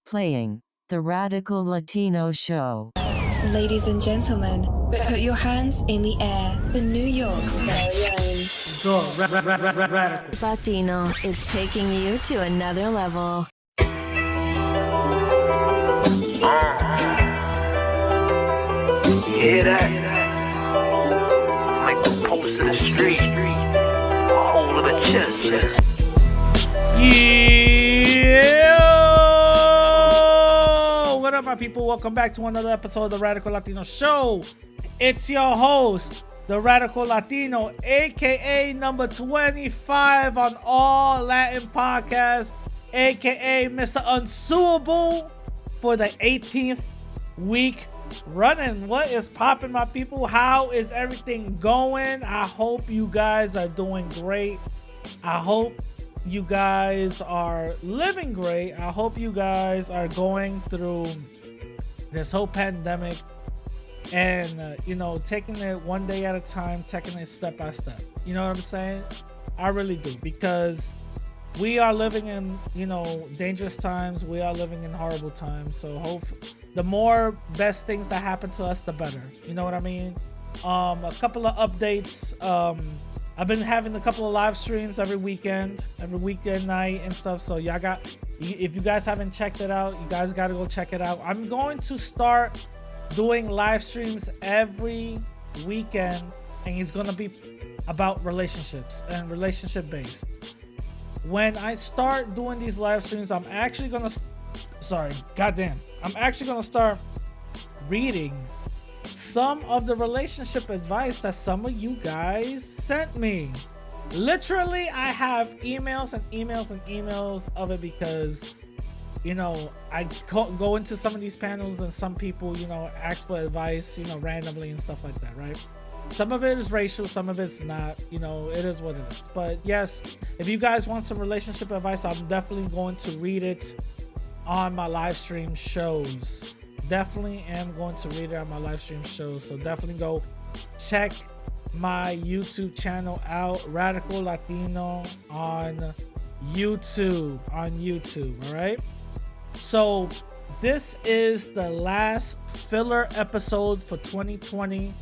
Playing the Radical Latino Show. Ladies and gentlemen, put your hands in the air for New York's very own. Radical Latino is taking you to another level. You hear that? It's like the pulse in the street, a hole in the chest. Yeah! What up, my people? Welcome back to another episode of the Radical Latino Show. It's your host, the Radical Latino, aka number 25 on all Latin podcasts, aka Mr. Unsuable for the 18th week running. What is popping, my people? How is everything going? I hope you guys are doing great. I hope you guys are living great. I hope you guys are going through this whole pandemic and taking it one day at a time, taking it step by step. You know what I'm saying? I really do, because we are living in dangerous times. We are living in horrible times. So the more best things that happen to us, the better. You know what I mean? A couple of updates. I've been having a couple of live streams every weekend night and stuff. So if you guys haven't checked it out, you guys got to go check it out. I'm going to start doing live streams every weekend, and it's going to be about relationships and relationship based. When I start doing these live streams, I'm actually going to start reading some of the relationship advice that some of you guys sent me. Literally, I have emails and emails and emails of it, because I go into some of these panels and some people ask for advice randomly and stuff like that, right? Some of it is racial, some of it's not. It is what it is. But yes, if you guys want some relationship advice, I'm definitely going to read it on my live stream shows. Definitely am going to read it on my live stream shows. So definitely go check my YouTube channel out, Radical Latino on YouTube. All right. So this is the last filler episode for 2020.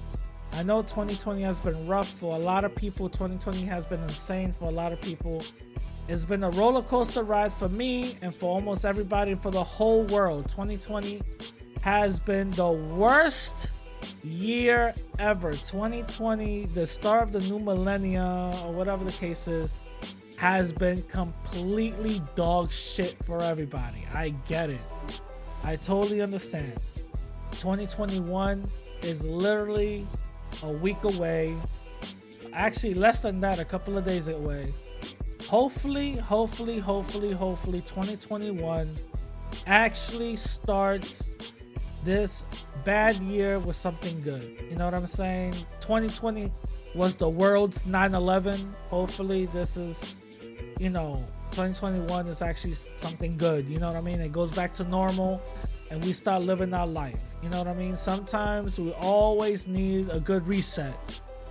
I know 2020 has been rough for a lot of people. 2020 has been insane for a lot of people. It's been a roller coaster ride for me and for almost everybody, for the whole world. 2020 has been the worst year ever. 2020, the start of the new millennia, or whatever the case is, has been completely dog shit for everybody. I get it. I totally understand. 2021 is literally a week away. Actually, less than that, a couple of days away. Hopefully 2021 actually starts this bad year with something good. You know what I'm saying? 2020 was the world's 9/11. Hopefully this is 2021 is actually something good. You know what I mean? It goes back to normal and we start living our life. You know what I mean? Sometimes we always need a good reset.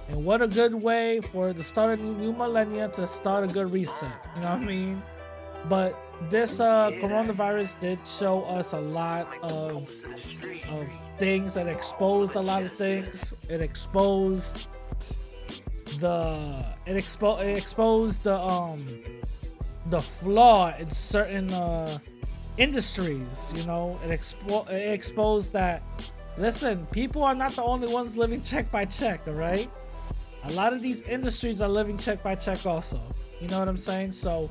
And what a good way for the start of the new millennia to start a good reset. You know what I mean? But this coronavirus did show us a lot of things that exposed a lot of things. It exposed the flaw in certain industries. It exposed that, listen, people are not the only ones living check by check. All right, a lot of these industries are living check by check also. You know what I'm saying? So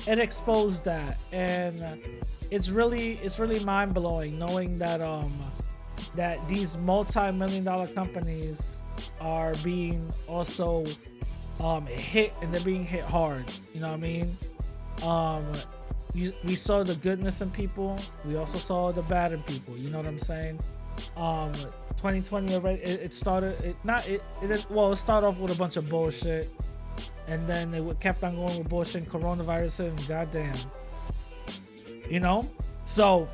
it exposed that, and it's really mind-blowing knowing that that these multi-million-dollar companies are being also hit, and they're being hit hard. You know what I mean? We saw the goodness in people. We also saw the bad in people. You know what I'm saying? 2020 already. It started off with a bunch of bullshit, and then it kept on going with bullshit, coronavirus, and goddamn. So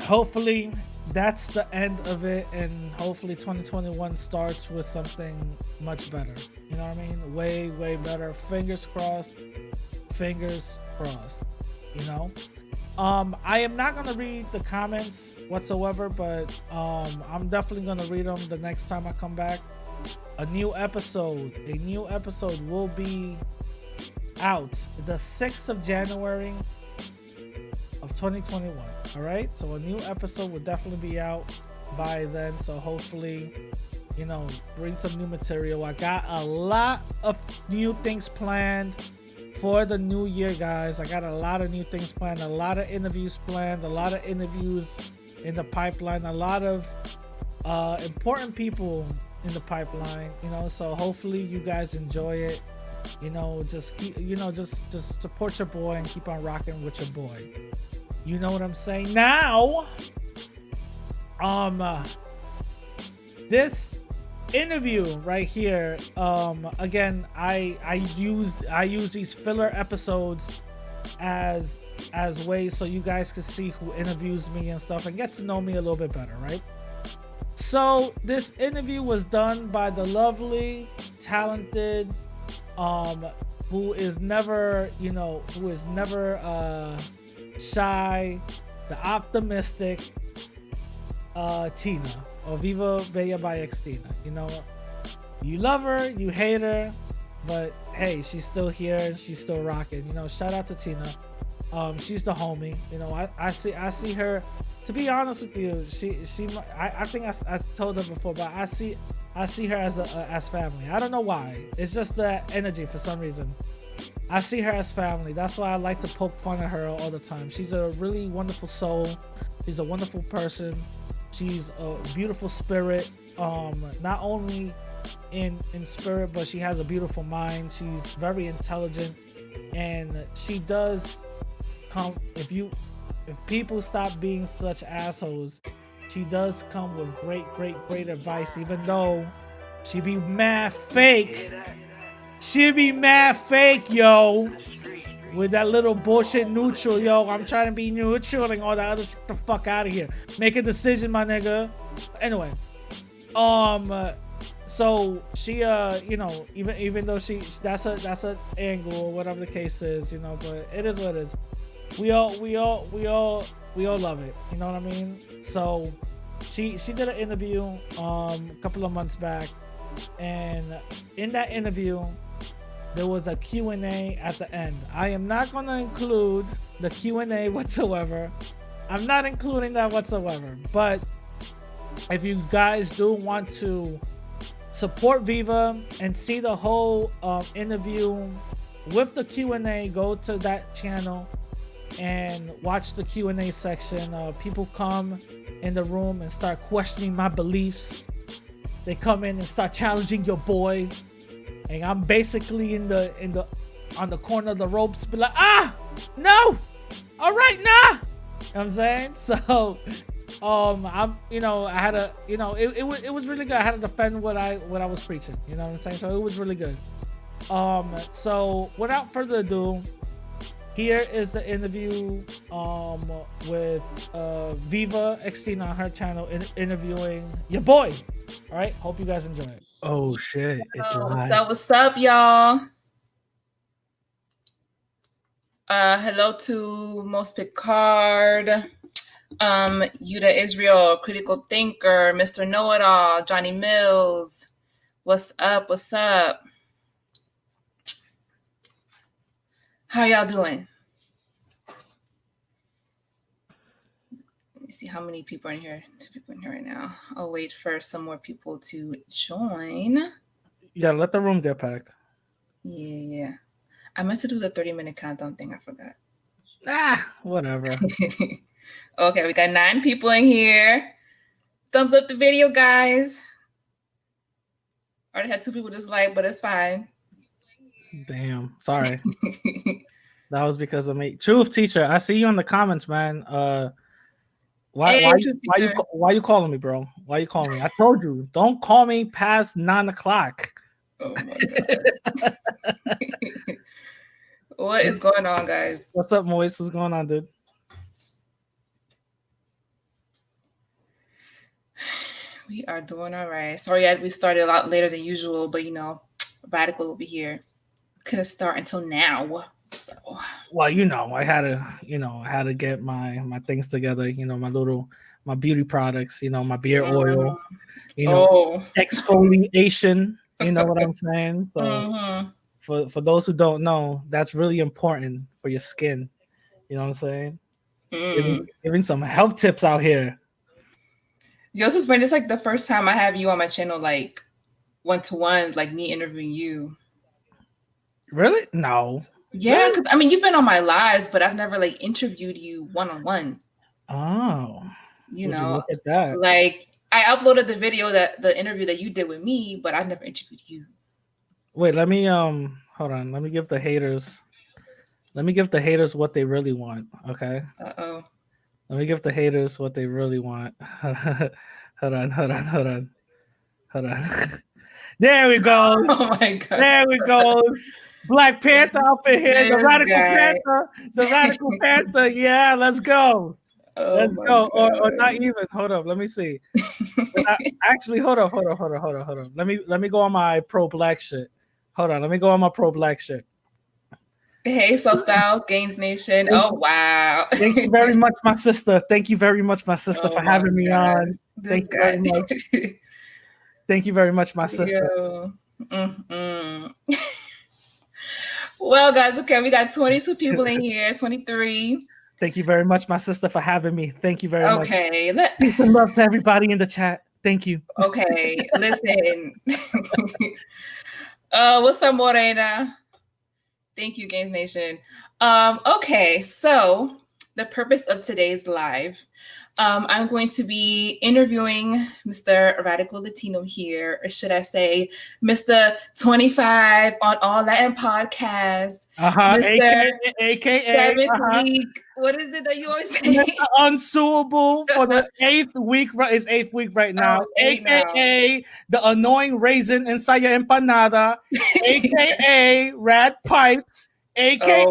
hopefully that's the end of it, and hopefully 2021 starts with something much better. You know what I mean? Way better. Fingers crossed. I am not gonna read the comments whatsoever, but I'm definitely gonna read them the next time I come back. A new episode will be out the 6th of January of 2021. All right, so a new episode will definitely be out by then. So hopefully, bring some new material. I got a lot of new things planned for the new year, guys. I got a lot of new things planned, a lot of interviews planned, a lot of interviews in the pipeline, a lot of important people in the pipeline, so hopefully you guys enjoy it. Just keep, just support your boy and keep on rocking with your boy. You know what I'm saying? Now, this interview right here, again, I use these filler episodes as ways so you guys can see who interviews me and stuff and get to know me a little bit better, right? So this interview was done by the lovely, talented, who is never shy, the optimistic Xtina, or VivaBella by Xtina. You love her, you hate her, but hey, she's still here and she's still rocking. Shout out to Tina. She's the homie. I see her. To be honest with you, I think I told her before, but I see her as family. I don't know why. It's just the energy for some reason. I see her as family. That's why I like to poke fun at her all the time. She's a really wonderful soul. She's a wonderful person. She's a beautiful spirit. Not only in spirit, but she has a beautiful mind. She's very intelligent, and she does come. If people stop being such assholes, she does come with great advice, even though she be mad fake. She be mad fake, yo. With that little bullshit neutral, yo. I'm trying to be neutral and all that other shit. The fuck out of here. Make a decision, my nigga. Anyway, so she, even though that's a angle or whatever the case is, but it is what it is. We all love it. You know what I mean? So she did an interview a couple of months back, and in that interview there was a Q&A at the end. I am not going to include the Q&A whatsoever. I'm not including that whatsoever. But if you guys do want to support Viva and see the whole interview with the Q&A, go to that channel and watch the Q&A section. People come in the room and start questioning my beliefs. They come in and start challenging your boy, and I'm basically on the corner of the ropes, be like, no, all right, nah. You know what I'm saying? So I had a, it was really good. I had to defend what I was preaching, you know what I'm saying? So it was really good. So without further ado, here is the interview with Viva Xtina on her channel, interviewing your boy. All right, hope you guys enjoy it. Oh shit! What's up, y'all? Hello to Most Picard, Yuda Israel, Critical Thinker, Mr. Know-It-All, Johnny Mills. What's up? What's up? How y'all doing? Let me see how many people are in here. 2 people in here right now. I'll wait for some more people to join. Yeah, let the room get packed. Yeah. I meant to do the 30-minute countdown thing. I forgot. Whatever. Okay, we got 9 people in here. Thumbs up the video, guys. Already had 2 people dislike, but it's fine. Damn, sorry. That was because of me. Truth teacher, I see you in the comments, man. Why you calling me, bro? Why you calling me? I told you, don't call me past 9 o'clock. Oh my god. What is going on, guys? What's up, Moise? What's going on, dude? We are doing all right. Sorry, we started a lot later than usual, but Radical will be here. Couldn't start until now. So Well, I had to get my things together. My beauty products. My beard oil. Mm. You know, Oh. exfoliation. You know what I'm saying? So Mm-hmm. for those who don't know, that's really important for your skin. You know what I'm saying? Mm. Giving some health tips out here. Yo, this is funny. It's like the first time I have you on my channel, like one-to-one, like me interviewing you. Really? No. Yeah, Really? because I mean, you've been on my lives, but I've never like interviewed you one-on-one. Oh, You would you know, look at that? like I uploaded the interview that you did with me, but I've never interviewed you. Wait, let me hold on. Let me give the haters. Let me give the haters what they really want. Okay. Uh-oh. Let me give the haters what they really want. Hold on. Hold on. There we go. Oh my god. There we go. Black Panther up in here. The This Radical guy. Panther. The Radical Panther. Yeah, let's go. Oh Let's my go. Or not god. even. Hold up. Let me see. Actually, hold up. Let me go on my pro black shit. Hold on. Let me go on my pro black shit. Hey, Self Styles, Gains Nation. Oh wow. Thank you very much, my sister. Thank you very much, my sister, Oh for my having me god. on. This Thank you guy. very much. Thank you very much, my sister. Yo. Mm-mm. Well, guys, okay, we got 22 people in here, 23. Thank you very much, my sister, for having me. Thank you very much. Okay, Peace and love to everybody in the chat. Thank you. okay, listen. What's up, Morena? Thank you, Games Nation. Okay, so the purpose of today's live, I'm going to be interviewing Mr. Radical Latino here, or should I say, Mr. 25 on All Latin Podcast, Mr. AKA, 7th week. What is it that you always say? Mr. Unsuable for the 8th week. It's 8th week right now. Oh, it's 8 now. AKA the annoying raisin inside your empanada. AKA Rad Pipes. AKA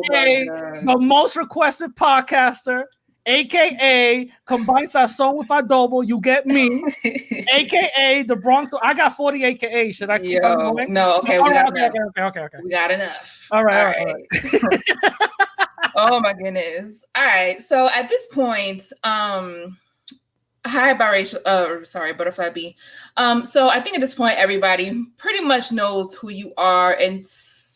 the most requested podcaster. AKA combine sazon with adobo, you get me. AKA the Bronx. I got 40 AKA. Should I keep on going? No, okay, okay, we got okay, enough. okay. We got enough. All right. Oh my goodness. All right. So at this point, hi biracial sorry, Butterfly B. So I think at this point everybody pretty much knows who you are and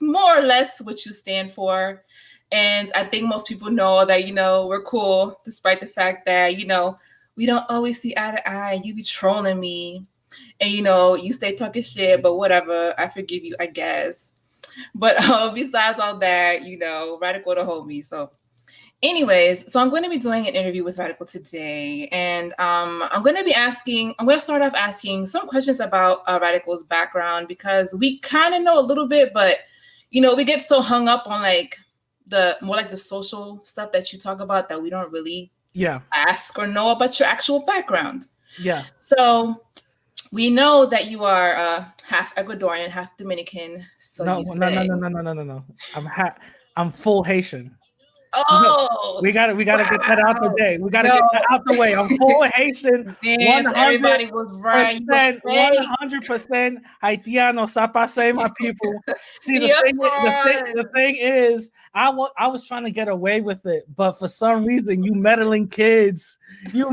more or less what you stand for. And I think most people know that, we're cool, despite the fact that, we don't always see eye to eye. You be trolling me and, you stay talking shit, but whatever. I forgive you, I guess. But besides all that, Radical to hold me. So anyways, so I'm going to be doing an interview with Radical today. And I'm going to start off asking some questions about Radical's background, because we kind of know a little bit, but, we get so hung up on the social stuff that you talk about that we don't really ask or know about your actual background. Yeah. So we know that you are half Ecuadorian, half Dominican. So no. I'm full Haitian. Oh, we gotta get that out the day. We gotta get that out the way. I'm full Haitian. Everybody was right. 100% Haitiano. Sapase, my people. See, the thing is, I was trying to get away with it, but for some reason, you meddling kids. No.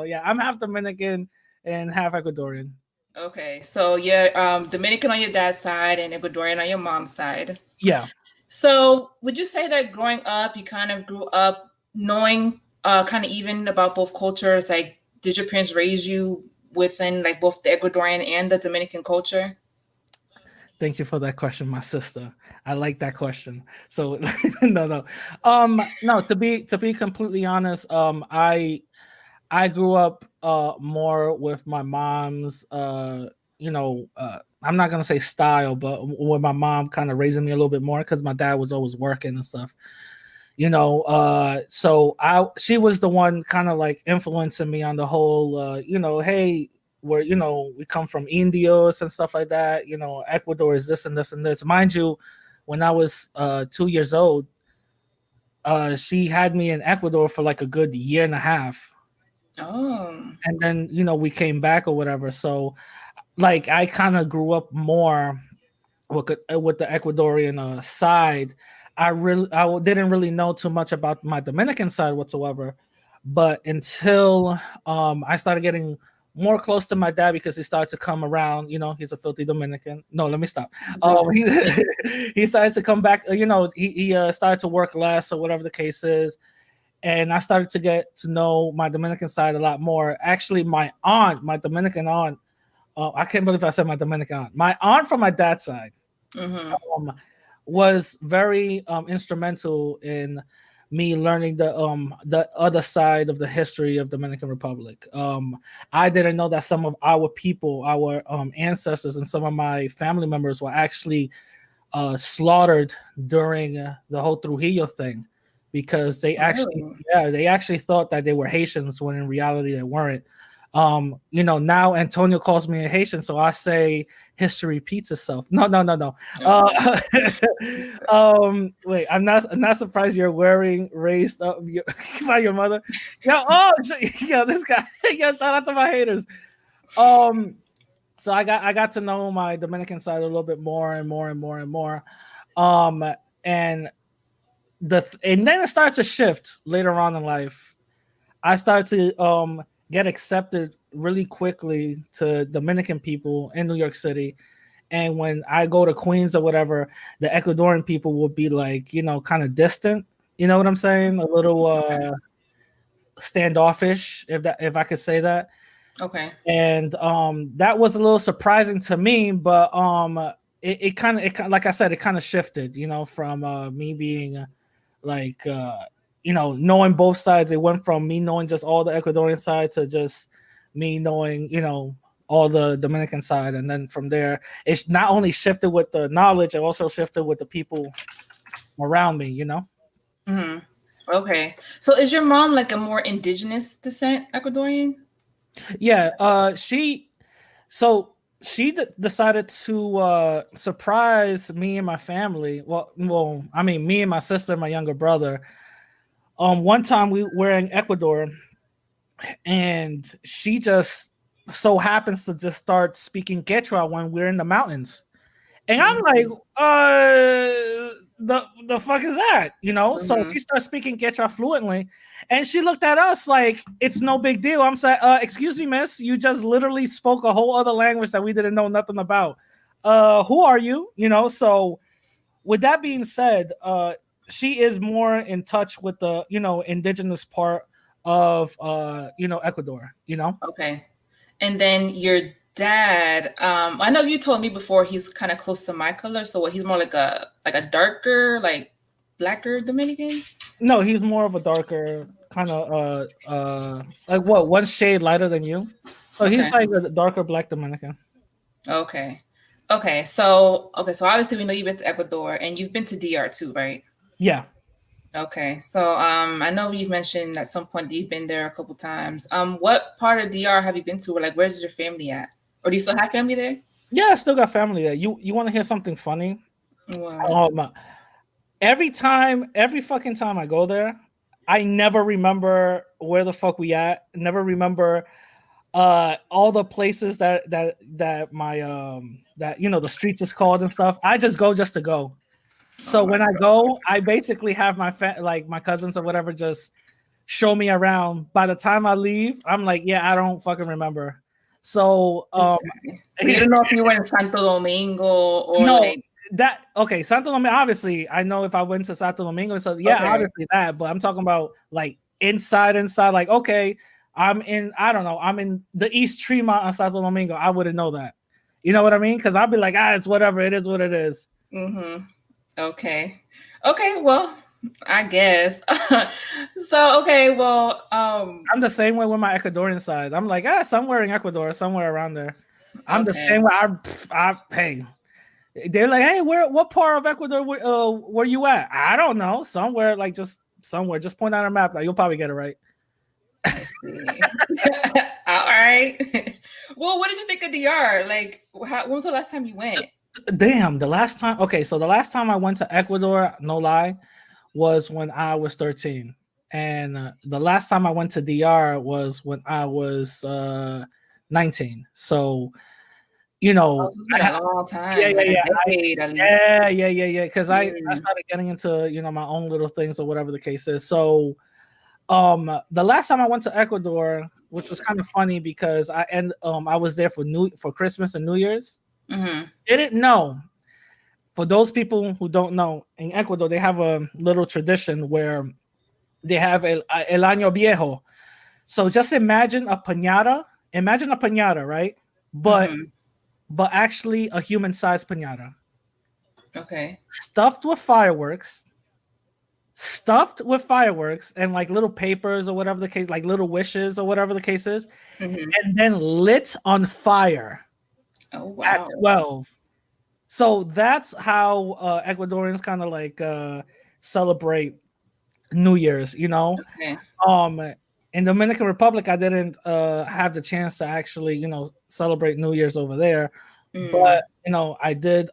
Yeah, I'm half Dominican and half Ecuadorian. Okay, so you're Dominican on your dad's side and Ecuadorian on your mom's side. Yeah. So would you say that growing up, you kind of grew up knowing kind of even about both cultures? Like, did your parents raise you within both the Ecuadorian and the Dominican culture? Thank you for that question, my sister. I like that question. So no. No, to be completely honest, I grew up more with my mom's I'm not gonna say style, but with my mom kind of raising me a little bit more, because my dad was always working and stuff. So she was the one kind of influencing me on the whole hey, we come from Indios and stuff like that. Ecuador is this and this and this. Mind you, when I was 2 years old, she had me in Ecuador for a good year and a half. Oh. And then we came back or whatever. So I kind of grew up more with the Ecuadorian side. didn't really know too much about my Dominican side whatsoever, but until I started getting more close to my dad because he started to come around. You know, he's a filthy Dominican. No, let me stop. He, he started to come back. You know, he started to work less or whatever the case is, and I started to get to know my Dominican side a lot more. Actually, my aunt, my Dominican aunt, I can't believe I said my Dominican aunt. My aunt from my dad's side was very instrumental in me learning the other side of the history of Dominican Republic. I didn't know that some of our people, our ancestors, and some of my family members were actually slaughtered during the whole Trujillo thing, because they actually thought that they were Haitians when in reality they weren't. You know, now Antonio calls me a Haitian, so I say history repeats itself. No. Wait, I'm not surprised you're wearing raised up by your mother. Yo, this guy. Yo, shout out to my haters. So I got to know my Dominican side a little bit more and more. And then it started to shift later on in life. I started to get accepted really quickly to Dominican people in New York City. And when I go to Queens or whatever, the Ecuadorian people will be like, you know, kind of distant. You know what I'm saying? A little standoffish, if I could say that. Okay. And that was a little surprising to me, but it kind of, like I said, it kind of shifted, you know, from me being like you know, knowing both sides. It went from me knowing just all the Ecuadorian side to just me knowing, you know, all the Dominican side. And then from there, it's not only shifted with the knowledge, it also shifted with the people around me, you know? Mm-hmm. Okay. So is your mom like a more indigenous descent Ecuadorian? Yeah. She decided to surprise me and my family. Well, I mean, me and my sister, my younger brother. One time we were in Ecuador, and she just so happens to just start speaking Quechua when we're in the mountains, and I'm like, the fuck is that? You know? So she starts speaking Quechua fluently, and she looked at us like it's no big deal. I'm saying, excuse me, miss, you just literally spoke a whole other language that we didn't know nothing about. Who are you? You know? So with that being said, she is more in touch with the, you know, indigenous part of you know, Ecuador, you know. Okay. And then your dad, I know you told me before he's kind of close to my color, so he's more like a darker, like blacker Dominican? No, he's more of a darker kind of like what, one shade lighter than you. So he's like a darker black Dominican. Okay. So obviously we know you've been to Ecuador and you've been to DR too, right? Yeah. Okay. So I know you've mentioned at some point that you've been there a couple times. What part of DR have you been to? Or like, where's your family at? Or do you still have family there? Yeah, I still got family there. You want to hear something funny? Wow. Every fucking time I go there, I never remember where the fuck we at. Never remember all the places that my that, you know, the streets is called and stuff. I just go just to go. So when I go, I basically have my like my cousins or whatever just show me around. By the time I leave, I'm like, yeah, I don't fucking remember. So So you don't know if you went to Santo Domingo or no, like Santo Domingo, obviously I know if I went to Santo Domingo, so yeah, obviously that, but I'm talking about like inside, like, okay, I'm in the East Tremont on Santo Domingo. I wouldn't know that. You know what I mean? Because I'd be like, it's whatever, it is what it is. Okay, well, I guess. So I'm the same way with my Ecuadorian side. I'm like, somewhere in Ecuador, somewhere around there. I'm the same way. Hey, they're like, hey, what part of Ecuador were you at? I don't know, somewhere, like just somewhere. Just point out a map, like you'll probably get it right. I see. All right. Well, what did you think of DR? Like, when was the last time you went? Damn, the last time. Okay, so the last time I went to Ecuador, no lie, was when I was 13, and the last time I went to DR was when I was 19. So you know, It's been a long time, yeah, like a yeah, decade at least. yeah. Because I started getting into my own little things or whatever the case is. So the last time I went to Ecuador, which was kind of funny because I was there for Christmas and New Year's. Didn't know. For those people who don't know, in Ecuador they have a little tradition where they have el año viejo. So just imagine a piñata. Imagine a piñata, right? But actually a human-sized piñata. Okay. Stuffed with fireworks and like little papers or whatever the case, like little wishes or whatever the case is, and then lit on fire. Oh wow. At 12. So that's how Ecuadorians kind of like celebrate New Year's, Okay. In Dominican Republic, I didn't have the chance to actually, celebrate New Year's over there. But I did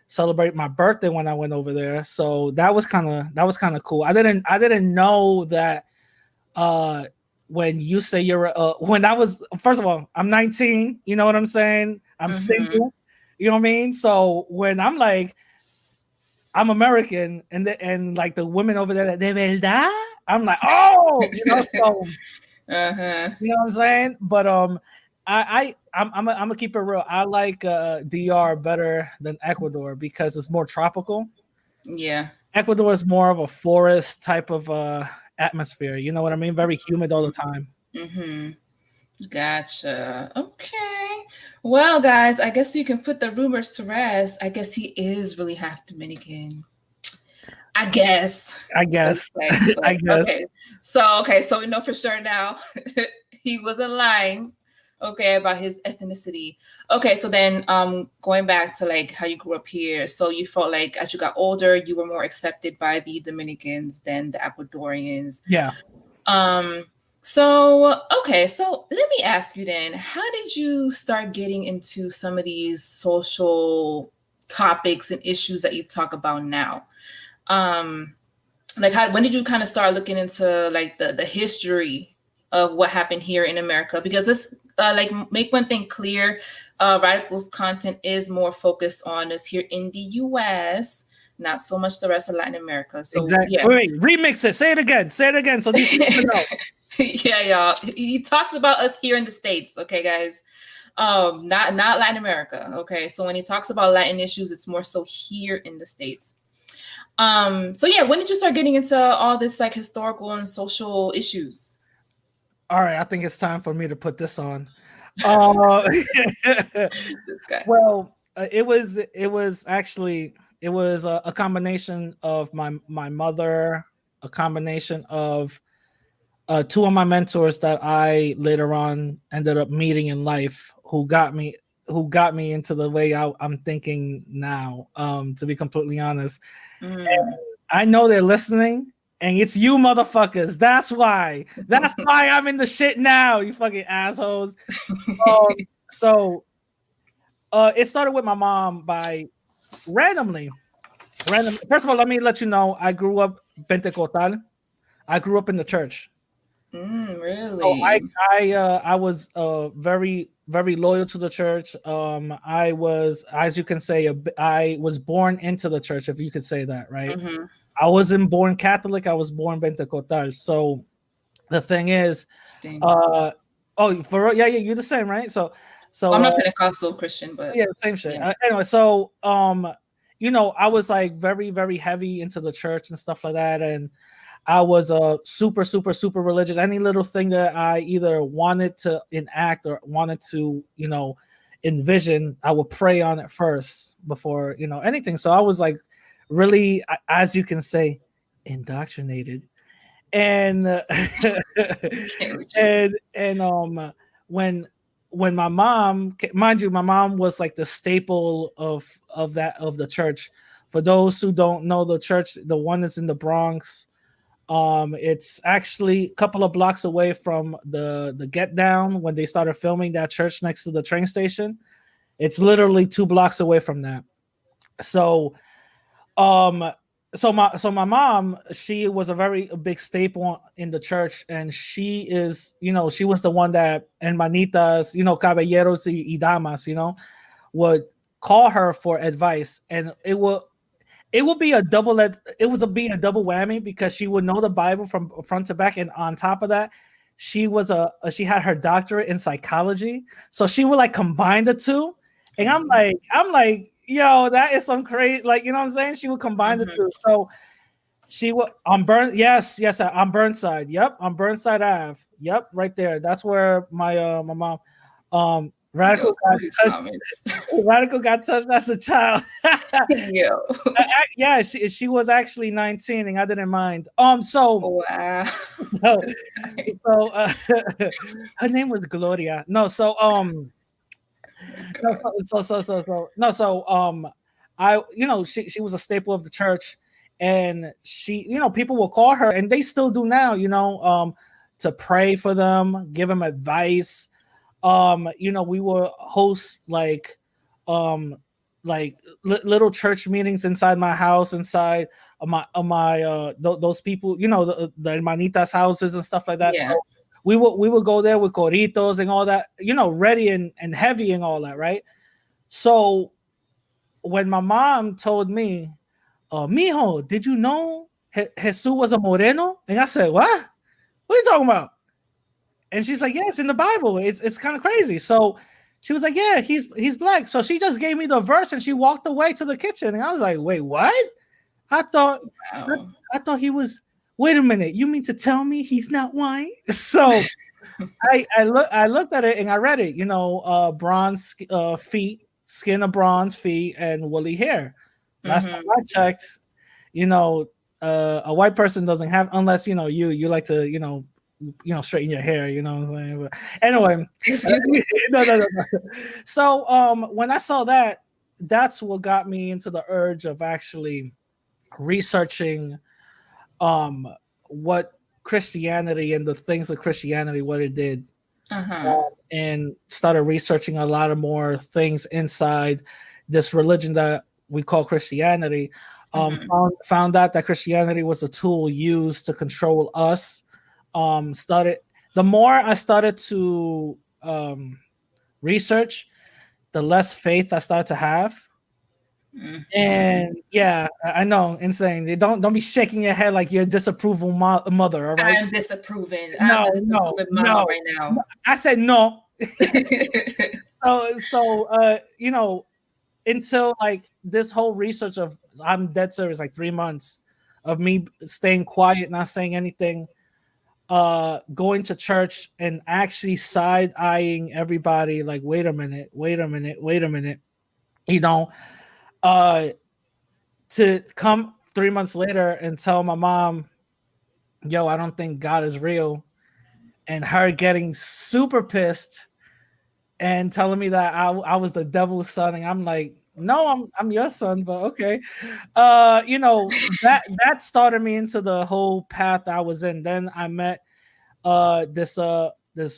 celebrate my birthday when I went over there. So that was kind of cool. I didn't know that when you say you're when I was, first of all, I'm 19, you know what I'm saying? I'm single, you know what I mean? So when I'm like, I'm American, and like the women over there, de verdad, I'm like, oh, so you know what I'm saying? But I'm gonna keep it real. I like DR better than Ecuador because it's more tropical. Yeah. Ecuador is more of a forest type of atmosphere. You know what I mean? Very humid all the time. Gotcha. Okay. Well, guys, I guess you can put the rumors to rest. I guess he is really half Dominican. I guess. Okay. Okay. So we know for sure now he wasn't lying. Okay, about his ethnicity. Okay, so then going back to like how you grew up here, so you felt like as you got older, you were more accepted by the Dominicans than the Ecuadorians. Yeah. So let me ask you then, how did you start getting into some of these social topics and issues that you talk about now? When did you kind of start looking into like the history of what happened here in America? Because this make one thing clear, Radical's content is more focused on us here in the US, not so much the rest of Latin America. So exactly. Yeah. Wait, remix it. Say it again. So these people know. Yeah, y'all. He talks about us here in the States, okay, guys. Not Latin America. Okay. So when he talks about Latin issues, it's more so here in the States. So yeah, when did you start getting into all this like historical and social issues? All right, I think it's time for me to put this on. Well, it was actually a combination of my mother, a combination of two of my mentors that I later on ended up meeting in life, who got me into the way I'm thinking now. To be completely honest, I know they're listening. And it's you motherfuckers. That's why I'm in the shit now, you fucking assholes. So it started with my mom by randomly. First of all, let me let you know, I grew up Pentecostal. I grew up in the church. Really? So I was very, very loyal to the church. I was, as you can say, I was born into the church, if you could say that, right? I wasn't born Catholic. I was born Pentecostal. So the thing is, you're the same, right? So I'm not Pentecostal Christian, but yeah, same shit. Yeah. Anyway, so I was like very, very heavy into the church and stuff like that, and I was super, super, super religious. Any little thing that I either wanted to enact or wanted to, envision, I would pray on it first before anything. So I was like, really, as you can say, indoctrinated. And when my mom, mind you, my mom was like the staple of the church. For those who don't know the church, the one that's in the Bronx, it's actually a couple of blocks away from the Get Down when they started filming that church next to the train station. It's literally 2 blocks away from that. So my mom, she was a big staple in the church, and she is, she was the one that, and manitas, caballeros y damas, would call her for advice, and it would be a double be a double whammy because she would know the Bible from front to back, and on top of that, she had her doctorate in psychology, so she would like combine the two. And I'm like, yo, that is some crazy, like, you know what I'm saying? She would combine the two. So she would on Burnside. Yep, on Burnside Ave. Yep, right there. That's where my mom Radical got touched as a child. Yo. Yeah, she was actually 19 and I didn't mind. So Wow. so her name was Gloria. No, so I, she was a staple of the church, and she, people will call her, and they still do now, to pray for them, give them advice. We will host little church meetings inside my house, inside of my those people, the hermanitas houses and stuff like that. Yeah. So we would go there with corritos and all that, ready and heavy and all that, right? So when my mom told me, mijo, did you know Jesus was a moreno? And I said, what are you talking about? And she's like, yeah, it's in the Bible. It's kind of crazy. So she was like, yeah, he's black. So she just gave me the verse and she walked away to the kitchen. And I was like, wait, what? I thought he was. Wait a minute. You mean to tell me he's not white? So I looked at it and I read it. Bronze feet, skin of bronze feet, and woolly hair. Last time I checked, a white person doesn't have, unless you like to straighten your hair, you know what I'm saying? But anyway, excuse me. No. So when I saw that, that's what got me into the urge of actually researching what Christianity and the things of Christianity, what it did, and started researching a lot of more things inside this religion that we call Christianity. Found out that Christianity was a tool used to control us. The more I started to research, the less faith I started to have. And yeah, I know, insane. Don't be shaking your head like you're a disapproval mother. All right, I'm disapproving. No, right now. I said no. So until like this whole research of, I'm dead serious, like 3 months of me staying quiet, not saying anything, going to church and actually side eyeing everybody, like, wait a minute, to come 3 months later and tell my mom, yo, I don't think God is real, and her getting super pissed and telling me that I was the devil's son, and I'm like, no, I'm your son, but okay. That started me into the whole path I was in. Then I met this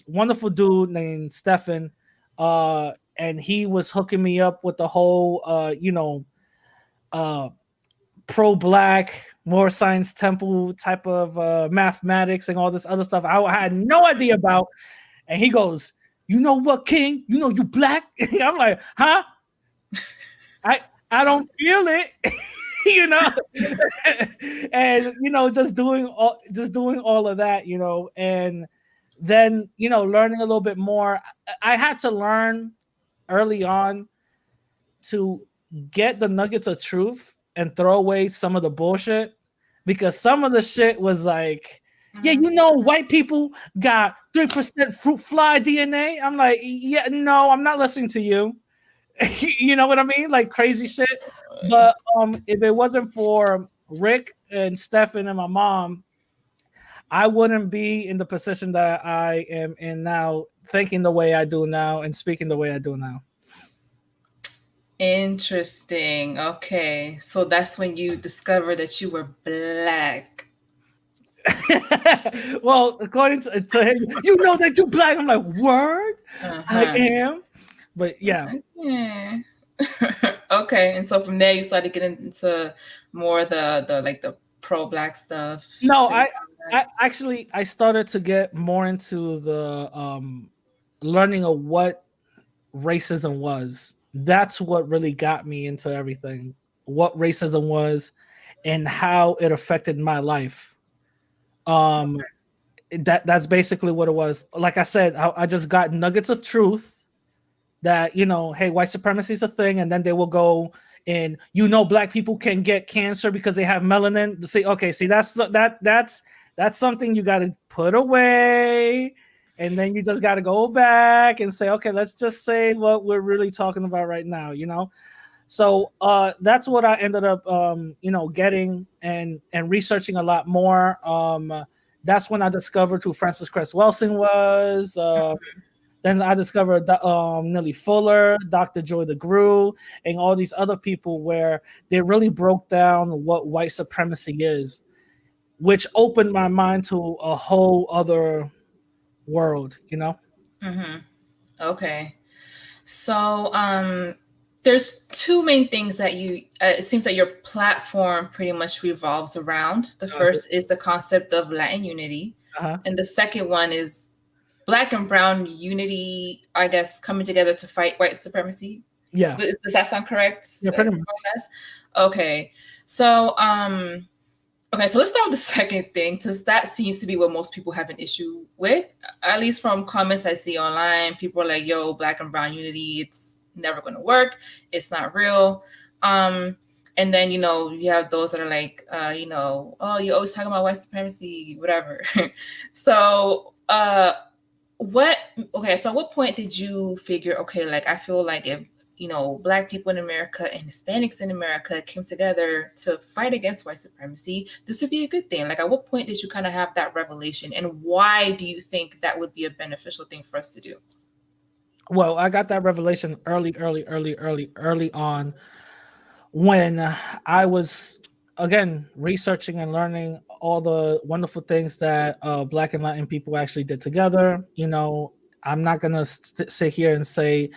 wonderful dude named Stefan, and he was hooking me up with the whole pro-black, more science temple type of mathematics and all this other stuff I had no idea about. And he goes, you know what, King? You know you black? I'm like, huh? I don't feel it. And just doing all of that, and then learning a little bit more. I had to learn early on to get the nuggets of truth and throw away some of the bullshit, because some of the shit was like, yeah, white people got 3% fruit fly DNA. I'm like, yeah, no, I'm not listening to you. You know what I mean? Like crazy shit. But if it wasn't for Rick and Stefan and my mom, I wouldn't be in the position that I am in now, thinking the way I do now and speaking the way I do now. Interesting. Okay. So that's when you discovered that you were black. Well, according to him, that you're black. I'm like, word? I am. But yeah. Okay. And so from there you started getting into more the pro-black stuff. No, I started to get more into the learning of what racism was. that's what really got me into everything, what racism was and how it affected my life. That's basically what it was. Like I said, I just got nuggets of truth that, hey, white supremacy is a thing, and then they will go and black people can get cancer because they have melanin. See, that's something you got to put away, and then you just got to go back and say, okay, let's just say what we're really talking about right now. So that's what I ended up getting and researching a lot more. That's when I discovered who Frances Cress Welsing was. Then I discovered Nellie Fuller, Dr. Joy DeGruy, and all these other people where they really broke down what white supremacy is, which opened my mind to a whole other world, Okay. So there's two main things that it seems that your platform pretty much revolves around. The first is the concept of Latin unity. And the second one is Black and brown unity, I guess, coming together to fight white supremacy. Yeah. Does that sound correct? Yeah, pretty much. Okay. So so let's start with the second thing, since that seems to be what most people have an issue with. At least from comments I see online, people are like, yo, Black and brown unity, it's never going to work. It's not real. And then, you have those that are like, oh, you're always talking about white supremacy, whatever. So so at what point did you figure, okay, like, I feel like if, Black people in America and Hispanics in America came together to fight against white supremacy, this would be a good thing? Like, at what point did you kind of have that revelation, and why do you think that would be a beneficial thing for us to do? Well, I got that revelation early on when I was, again, researching and learning all the wonderful things that Black and Latin people actually did together. I'm not going to sit here and say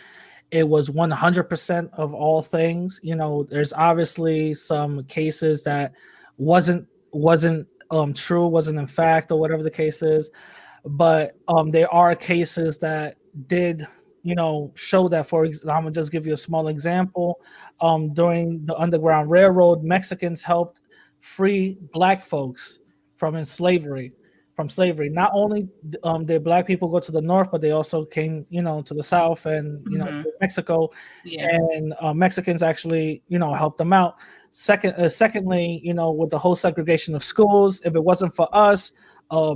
it was 100% of all things. There's obviously some cases that wasn't true, wasn't in fact, or whatever the case is. But there are cases that did, show that. I'm gonna just give you a small example. During the Underground Railroad, Mexicans helped free Black folks from slavery. Not only did Black people go to the north, but they also came, to the south and Mexico, and Mexicans actually, helped them out. Secondly, with the whole segregation of schools, if it wasn't for us,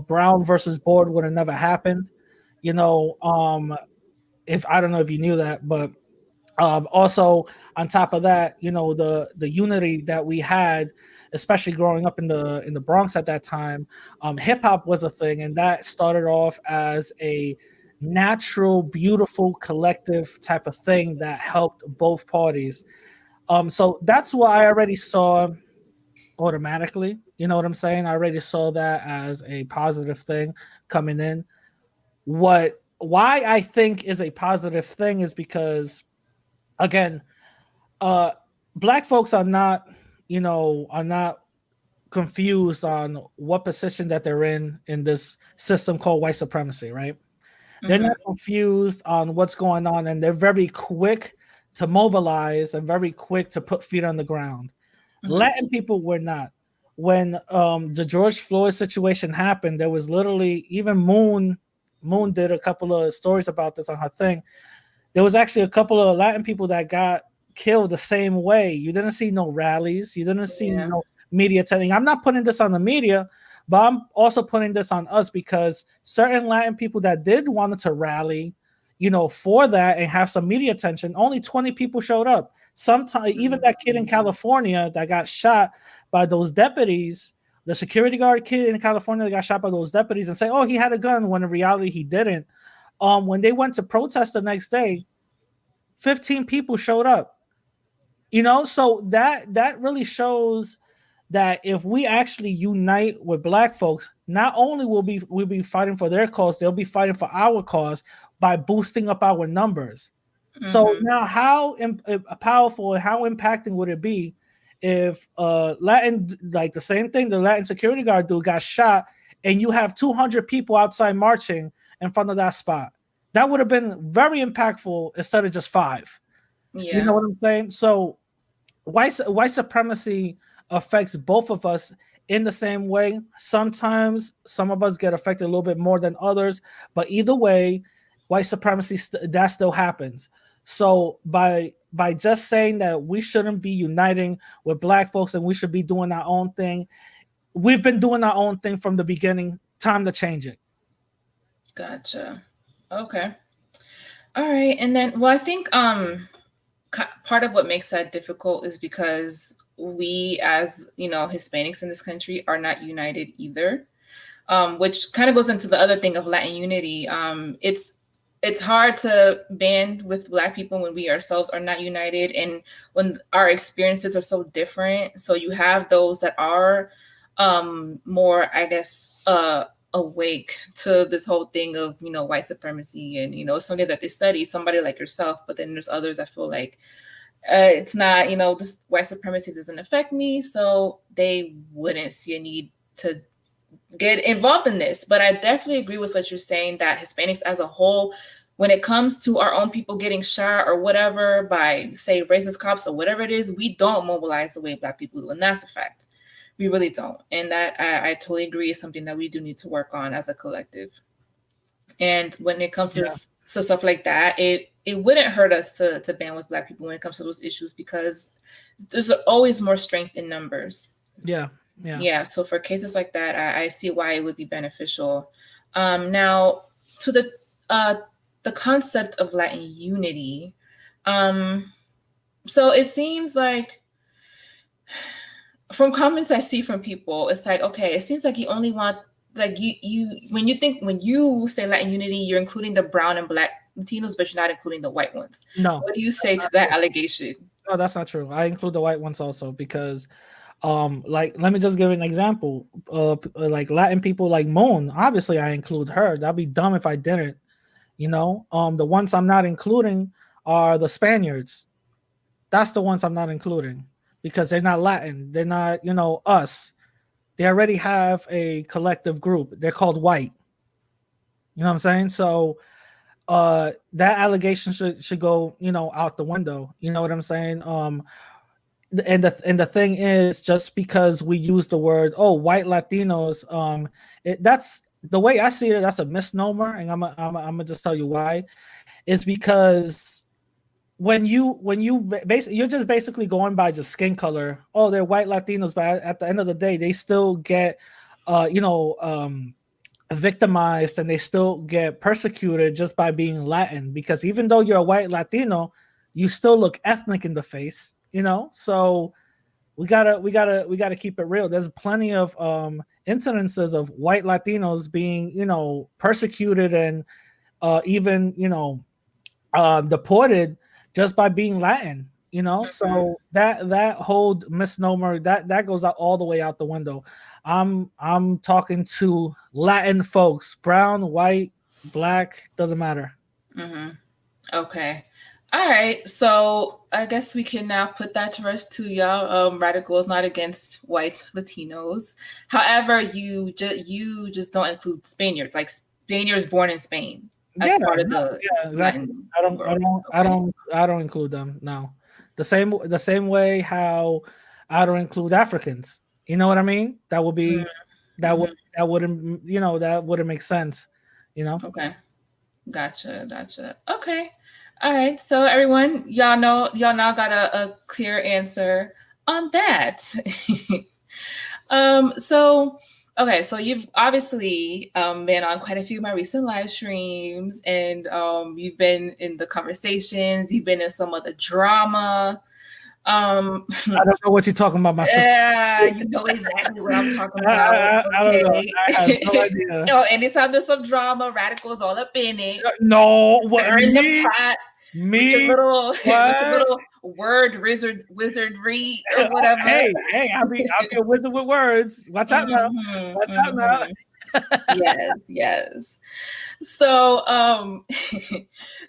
Brown versus Board would have never happened. If I don't know if you knew that, but also on top of that, the unity that we had, especially growing up in the Bronx at that time, hip hop was a thing, and that started off as a natural, beautiful, collective type of thing that helped both parties. So that's what I already saw automatically. You know what I'm saying? I already saw that as a positive thing coming in. Why I think is a positive thing is because, again, Black folks are not confused on what position that they're in this system called white supremacy, right? They're not confused on what's going on, and they're very quick to mobilize and very quick to put feet on the ground. Latin people were not. When the George Floyd situation happened, there was literally, even Moon did a couple of stories about this on her thing. There was actually a couple of Latin people that got killed the same way. You didn't see no rallies. You didn't see no media telling. I'm not putting this on the media, but I'm also putting this on us, because certain Latin people that did wanted to rally, for that and have some media attention, only 20 people showed up. Sometimes even that kid in California that got shot by those deputies, the security guard kid in California that got shot by those deputies, and say, oh, he had a gun, when in reality he didn't. When they went to protest the next day, 15 people showed up. So that really shows that if we actually unite with Black folks, not only will we'll be fighting for their cause, they'll be fighting for our cause by boosting up our numbers. So now, how powerful and how impacting would it be if Latin, like the same thing the Latin security guard dude got shot, and you have 200 people outside marching in front of that spot? That would have been very impactful instead of just 5. You know Yeah. what I'm saying? So white supremacy affects both of us in the same way. Sometimes some of us get affected a little bit more than others, but either way, white supremacy that still happens. So by just saying that we shouldn't be uniting with black folks and we should be doing our own thing, we've been doing our own thing from the beginning. Time to change it. Gotcha. Okay. All right. And then, well, I think part of what makes that difficult is because we, as Hispanics in this country, are not united either. Which kind of goes into the other thing of Latin unity. It's hard to band with Black people when we ourselves are not united, and when our experiences are so different. So you have those that are more, I guess, awake to this whole thing of white supremacy, and something that they study. Somebody like yourself, but then there's others that feel like it's not. This white supremacy doesn't affect me, so they wouldn't see a need to get involved in this. But I definitely agree with what you're saying, that Hispanics as a whole, when it comes to our own people getting shot or whatever by, say, racist cops or whatever it is, we don't mobilize the way Black people do. And that's a fact. We really don't. And that I totally agree is something that we do need to work on as a collective. And when it comes to stuff like that, it wouldn't hurt us to band with Black people when it comes to those issues, because there's always more strength in numbers. Yeah. So for cases like that, I see why it would be beneficial. Now, to the concept of Latin unity. So it seems like, from comments I see from people, it's like, okay, it seems like you only want, like, you when you say Latin unity, you're including the brown and Black Latinos, but you're not including the white ones. No. What do you say to that allegation? No, that's not true. I include the white ones also because like, let me just give an example. Like Latin people like Moon, obviously I include her. That'd be dumb if I didn't. The ones I'm not including are the Spaniards. That's the ones I'm not including because they're not Latin. They're not, us. They already have a collective group. They're called white. You know what I'm saying? So that allegation should go, out the window. You know what I'm saying? And the thing is, just because we use the word white Latinos, that's the way I see it. That's a misnomer, and I'm gonna just tell you why. Is because when you you're just basically going by just skin color. Oh, they're white Latinos, but at the end of the day, they still get victimized, and they still get persecuted just by being Latin, because even though you're a white Latino, you still look ethnic in the face. So we gotta keep it real. There's plenty of incidences of white Latinos being persecuted and even deported just by being Latin. So that whole misnomer that goes out all the way out the window. I'm talking to Latin folks, brown, white, Black, doesn't matter. Okay. All right, so I guess we can now put that to rest too, y'all. Radical is not against white Latinos. However, you just don't include Spaniards, like Spaniards born in Spain, as part of the exactly. Latin I don't include them. No, the same way how I don't include Africans. You know what I mean? That would be that wouldn't make sense. Okay, gotcha. Okay. All right, so everyone, y'all now got a clear answer on that. So you've obviously been on quite a few of my recent live streams, and you've been in the conversations, you've been in some of the drama. I don't know what you're talking about, myself. Yeah, you know exactly what I'm talking about. I don't know. I have no idea. Anytime there's some drama, Radical's all up in it. No, what in the pot? Me? With your little word wizardry or whatever. Hey, I'll be a wizard with words. Watch out now. Watch out now. Yes. So,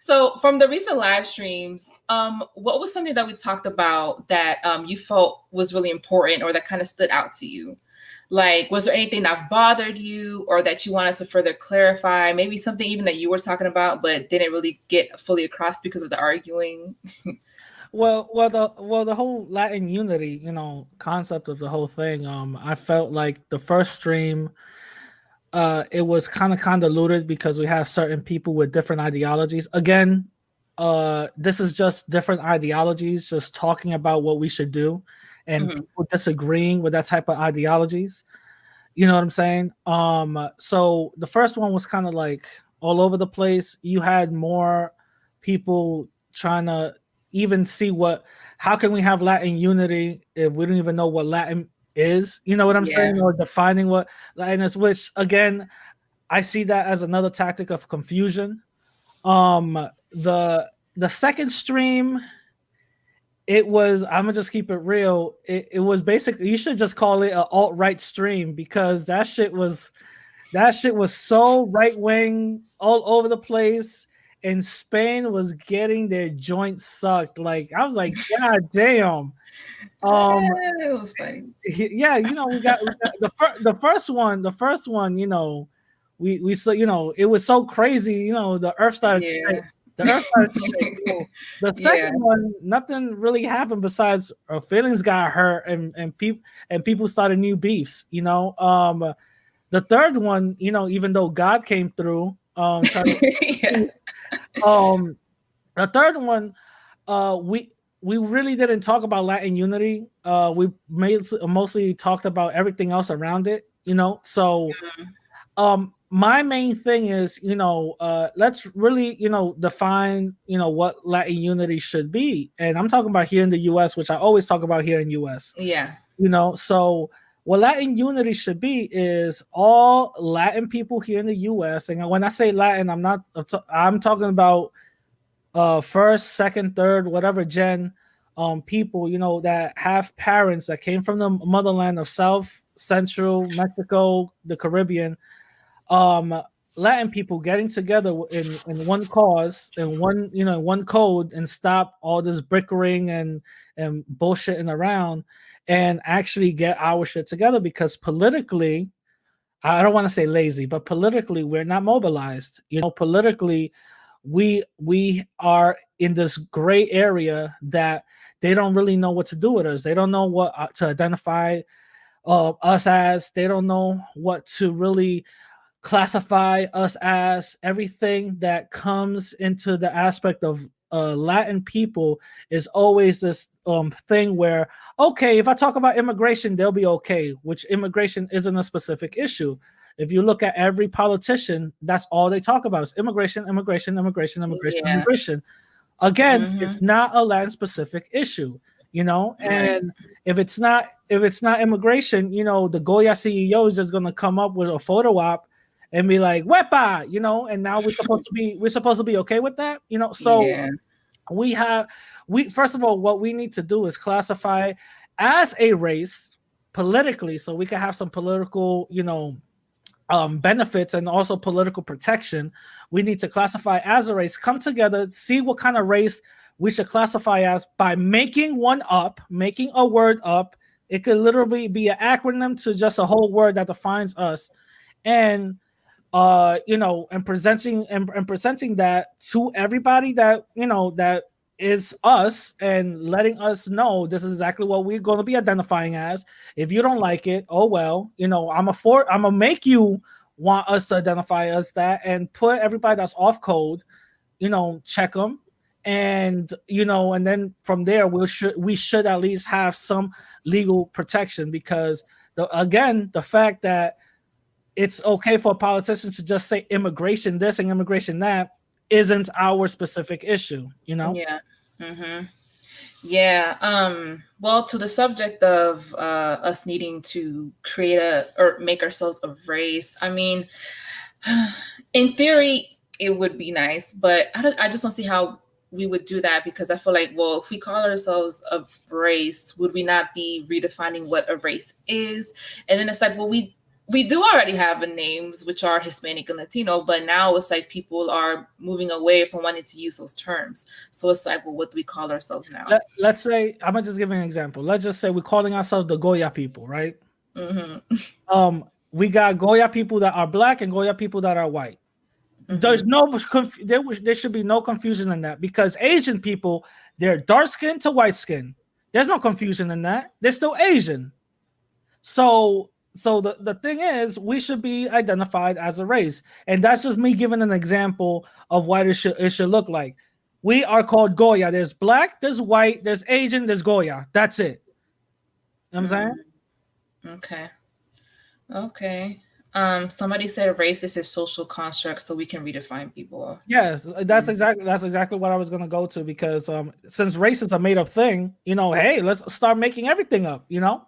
so from the recent live streams, what was something that we talked about that you felt was really important or that kind of stood out to you? Like, was there anything that bothered you or that you wanted to further clarify? Maybe something even that you were talking about but didn't really get fully across because of the arguing? the whole Latin unity, concept of the whole thing. I felt like the first stream, it was kind of convoluted because we have certain people with different ideologies. Again, this is just different ideologies, just talking about what we should do, and people disagreeing with that type of ideologies. You know what I'm saying? So the first one was kind of like all over the place. You had more people trying to even see how can we have Latin unity if we don't even know what Latin is? You know what I'm saying? Or defining what Latin is, which again, I see that as another tactic of confusion. The second stream, it was, I'm gonna just keep it real. It was basically, you should just call it an alt-right stream, because that shit was so right-wing all over the place, and Spain was getting their joint sucked. Like, I was like, God damn. It was funny. Yeah, we got the first one, we saw, it was so crazy, the earth started to shake. The earth started to shake. The second one, nothing really happened besides our feelings got hurt, and people started new beefs. The third one, even though God came through, the third one, we really didn't talk about Latin unity. We mostly talked about everything else around it. So my main thing is, let's really, define, what Latin unity should be. And I'm talking about here in the US, which I always talk about here in US. Yeah. So what Latin unity should be is all Latin people here in the US. And when I say Latin, I'm talking about first, second, third, whatever gen people, that have parents that came from the motherland of South, Central, Mexico, the Caribbean. Latin people getting together in one cause and one code, and stop all this bickering and bullshitting around, and actually get our shit together. Because politically, I don't want to say lazy, but politically we're not mobilized. Politically we are in this gray area that they don't really know what to do with us. They don't know what to identify us as. They don't know what to really classify us as. Everything that comes into the aspect of Latin people is always this thing where, okay, if I talk about immigration, they'll be okay, which immigration isn't a specific issue. If you look at every politician, that's all they talk about is immigration. Again, it's not a land specific issue, and if it's not immigration, the Goya CEO is just gonna come up with a photo op and be like, "Wepa," and now we're supposed to be okay with that, So we first of all, what we need to do is classify as a race politically, so we can have some political, benefits and also political protection. We need to classify as a race, come together, see what kind of race we should classify as by making a word up. It could literally be an acronym to just a whole word that defines us, and and presenting that to everybody that that is us, and letting us know this is exactly what we're going to be identifying as. If you don't like it, oh well, I'm gonna make you want us to identify as that, and put everybody that's off code, check them, and and then from there we should at least have some legal protection, because the fact that it's okay for a politician to just say immigration this and immigration that isn't our specific issue, Yeah. Yeah. Well, to the subject of us needing to create or make ourselves a race, I mean, in theory, it would be nice, but I just don't see how we would do that, because I feel like, well, if we call ourselves a race, would we not be redefining what a race is? And then it's like, well, we do already have names, which are Hispanic and Latino, but now it's like people are moving away from wanting to use those terms. So it's like, well, what do we call ourselves now? Let's say, I'm gonna just give an example. Let's just say we're calling ourselves the Goya people, right? We got Goya people that are black and Goya people that are white. There's there should be no confusion in that, because Asian people, they're dark skin to white skin. There's no confusion in that. They're still Asian. So the thing is, we should be identified as a race, and that's just me giving an example of what it should look like. We are called Goya. There's black, there's white, there's Asian, there's Goya. That's it. You know what I'm saying? Okay. Somebody said race is a social construct, so we can redefine people. Yes, that's exactly what I was gonna go to, because since race is a made up thing, hey, let's start making everything up, Yeah.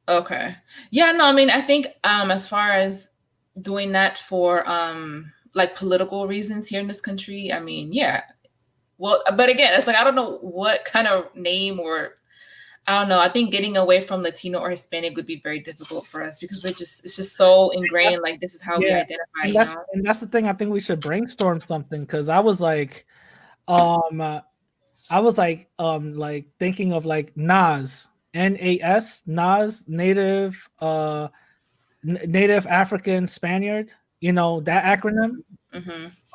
Okay. Yeah, no, I mean, I think as far as doing that for like political reasons here in this country, I mean, yeah. Well, but again, it's like I don't know what kind of name, or I don't know. I think getting away from Latino or Hispanic would be very difficult for us, because it's just so ingrained. Like, this is how we identify. And that's the thing. I think we should brainstorm something, because I was like thinking of like NAS, NAS, Native African Spaniard. That acronym.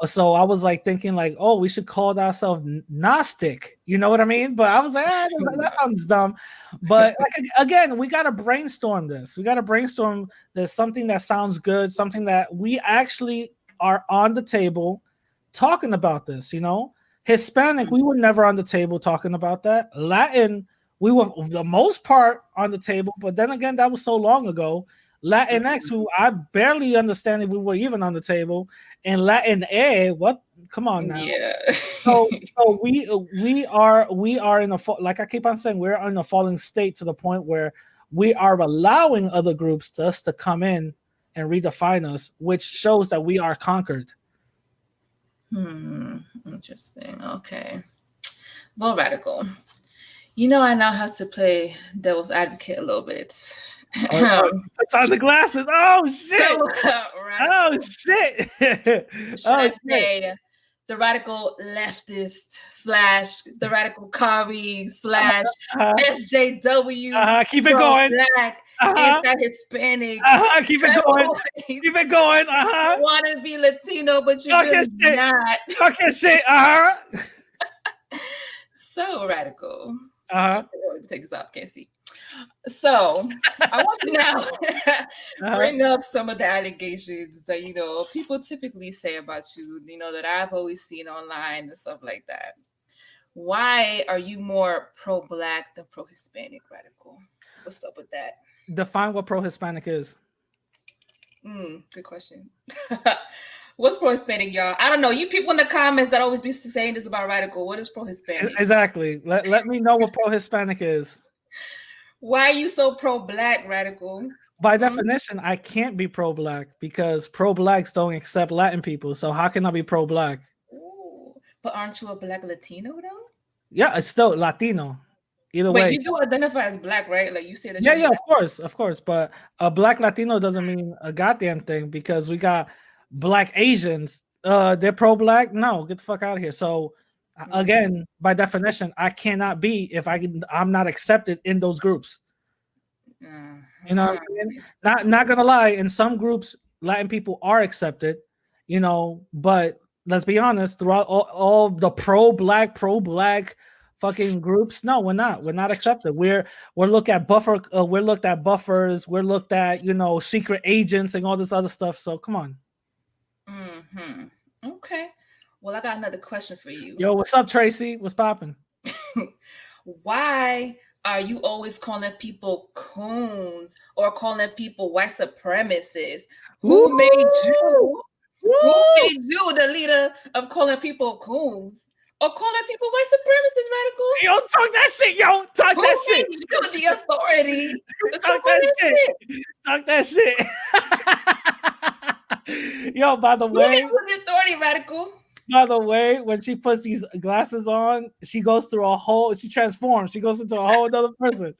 So I was like thinking like, oh, we should call ourselves Gnostic. You know what I mean? But I was like, that sounds dumb. But like, again, we got to brainstorm this. We got to brainstorm this, something that sounds good, something that we actually are on the table talking about this. Hispanic, we were never on the table talking about that. Latin, we were for the most part on the table, but then again, that was so long ago. Latinx, who I barely understand if we were even on the table, and Latin A, what? Come on now. Yeah. so we are in a, like I keep on saying, we're in a falling state, to the point where we are allowing other groups to come in and redefine us, which shows that we are conquered. Interesting. Okay. Well, Radical, I now have to play devil's advocate a little bit. Puts on the glasses. Oh shit! So, oh shit! Should I say the radical leftist / the radical commie / SJW? Keep it going. Black, anti-Hispanic. Keep it going. Keep it going. Want to be Latino, but you really not. Talking shit. So Radical. Take this off. Can't see. So I want to now bring up some of the allegations that people typically say about you, that I've always seen online and stuff like that. Why are you more pro-Black than pro-Hispanic, Radical? What's up with that? Define what pro-Hispanic is. Good question. What's pro-Hispanic, y'all? I don't know. You people in the comments that always be saying this about Radical. What is pro-Hispanic? Exactly. Let me know what pro-Hispanic is. Why are you so pro-Black, Radical? By definition, I can't be pro-Black, because pro-Blacks don't accept Latin people. So how can I be pro-Black? Ooh, but aren't you a Black Latino though? Yeah, it's still Latino. Either way. Wait, you do identify as Black, right? Like you say that. Yeah, of course. But a Black Latino doesn't mean a goddamn thing, because we got Black Asians. They're pro-Black. No, get the fuck out of here. So again, by definition, I cannot be if I'm not accepted in those groups. You know what I'm saying? Not gonna lie, in some groups, Latin people are accepted, but let's be honest, throughout all the pro-Black fucking groups, no, we're not accepted. We're looked at buffers, we're looked at, secret agents and all this other stuff. So come on. Okay. Well, I got another question for you. Yo, what's up, Tracy? What's popping? Why are you always calling people coons or calling people white supremacists? Who made you? Who made you the leader of calling people coons or calling people white supremacists, Radical? Yo, talk that shit, yo. Talk that shit. Who made you the authority? Talk that shit. Talk that shit. Yo, by the way. Who made you the authority, Radical? By the way, when she puts these glasses on, she transforms. She goes into a whole other person.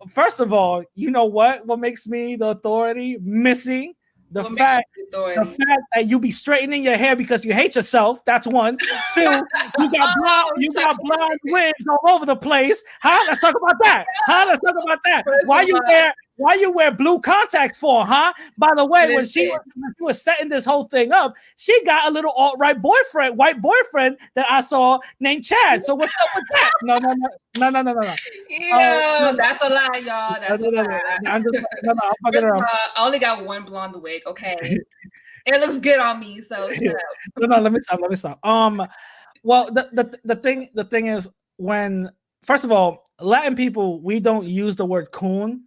First of all, you know what? What makes me the authority? Missy the What makes fact you the the authority? fact that you be straightening your hair because you hate yourself. That's one. Two, you got blonde wigs all over the place. Huh? Let's talk about that. Huh? Let's talk about that. First Why of you all, wear blue contacts for? Huh? By the way, when she listen. was setting this whole thing up, she got a little alt-right boyfriend, white boyfriend that I saw named Chad. So what's up with that? No. Yo, that's a lie, y'all. That's a lie. I'm just I'm fucking First of around. all, I only got one blonde wig, okay? It looks good on me, so shut up. No, let me stop. Well, the thing is, when first of all, Latin people, we don't use the word coon,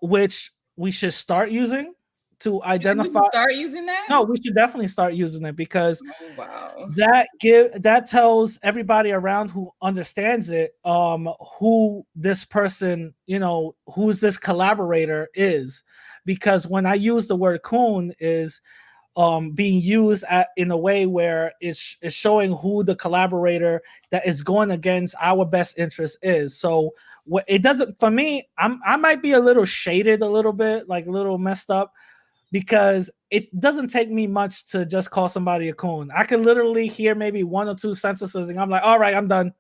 which we should start using to We identify. can start using that? No, we should definitely start using it because Oh, wow. that tells everybody around who understands it, who this person, who's this collaborator is. Because when I use the word coon is being used in a way where it's showing who the collaborator that is going against our best interest is. So it doesn't, for me, I might be a little shaded, a little bit, like a little messed up, because it doesn't take me much to just call somebody a coon. I can literally hear maybe one or two sentences and I'm like, all right, I'm done.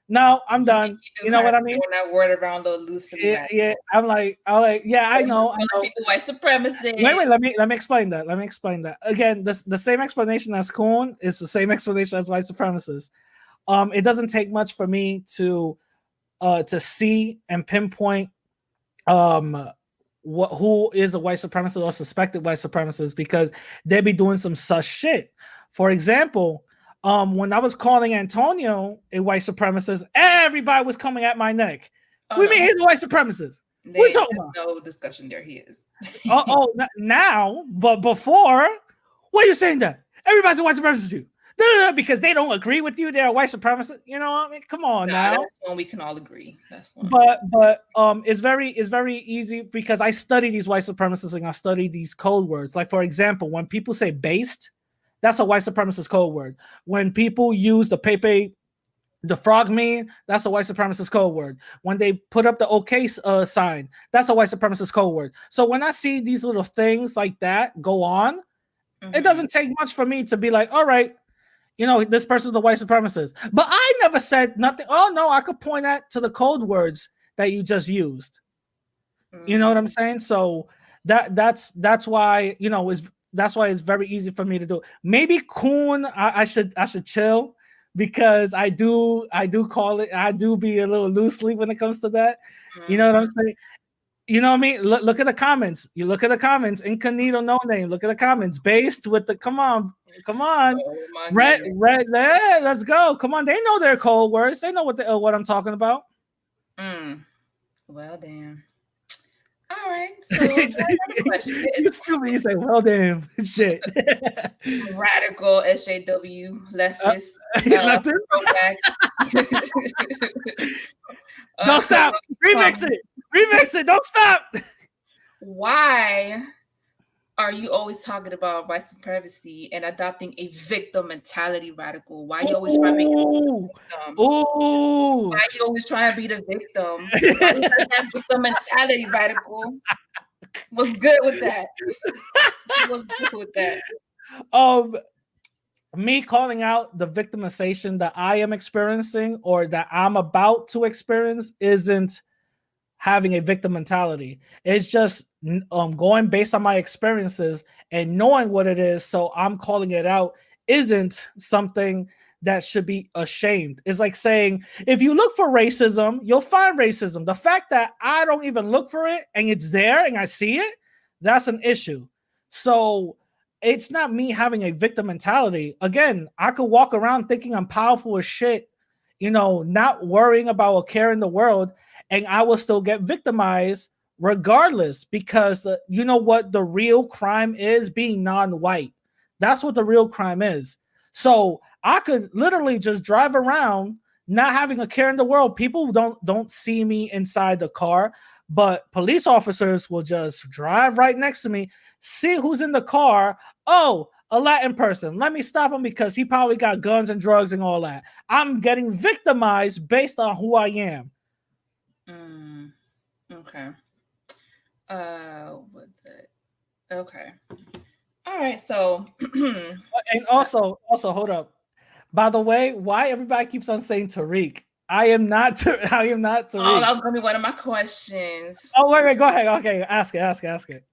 No, I'm done. You know what I mean? Throwing that word around though loosely. Yeah. I'm like, yeah, I know. People white supremacy. Wait, let me explain that. Again, the same explanation as coon is the same explanation as white supremacist. It doesn't take much for me to see and pinpoint who is a white supremacist or suspected white supremacist, because they be doing some sus shit. For example, when I was calling Antonio a white supremacist, everybody was coming at my neck. We mean he's a white supremacist. What are you talking about? No discussion there. He is. Now, but before, why are you saying that? Everybody's a white supremacist too. Because they don't agree with you, they're a white supremacist. You know what I mean? Come on now. That's when we can all agree. That's one. But it's very easy because I study these white supremacists and I study these code words. Like, for example, when people say based, that's a white supremacist code word. When people use the Pepe the frog meme, that's a white supremacist code word. When they put up the OK sign, that's a white supremacist code word. So when I see these little things like that go on, it doesn't take much for me to be like, all right, this person's a white supremacist. But I never said nothing. Oh no, I could point that to the code words that you just used. You know what I'm saying? So that's why that's why it's very easy for me to do. Maybe coon, I should chill, because I do call it. I do be a little loosely when it comes to that. You know what I'm saying? You know what I mean? Look at the comments. You look at the comments. Incognito, no name. Look at the comments. Based with the come on. Oh, Red. Yeah, let's go. Come on. They know their code words. They know what I'm talking about. Well, damn. All right. So another question. You say, well, damn, shit. Radical SJW leftist. Don't stop. Remix it. Don't stop. Why are you always talking about white supremacy and adopting a victim mentality, Radical? Why you always trying to make it victim? Why you always trying to be the victim? Why you that victim mentality, Radical? What's good with that? Me calling out the victimization that I am experiencing or that I'm about to experience isn't having a victim mentality. It's just going based on my experiences and knowing what it is. So I'm calling it out isn't something that should be ashamed. It's like saying, if you look for racism, you'll find racism. The fact that I don't even look for it and it's there and I see it, that's an issue. So it's not me having a victim mentality. Again, I could walk around thinking I'm powerful as shit, not worrying about a care in the world, and I will still get victimized regardless, because you know what the real crime is? Being non-white. That's what the real crime is. So I could literally just drive around not having a care in the world. People don't see me inside the car, but police officers will just drive right next to me, see who's in the car. Oh, a Latin person. Let me stop him because he probably got guns and drugs and all that. I'm getting victimized based on who I am. Okay. What's that? Okay. All right. So And also hold up. By the way, why everybody keeps on saying Tariq? I am not. I am not oh, Tariq. that was gonna be one of my questions. Oh wait, go ahead. Okay, ask it.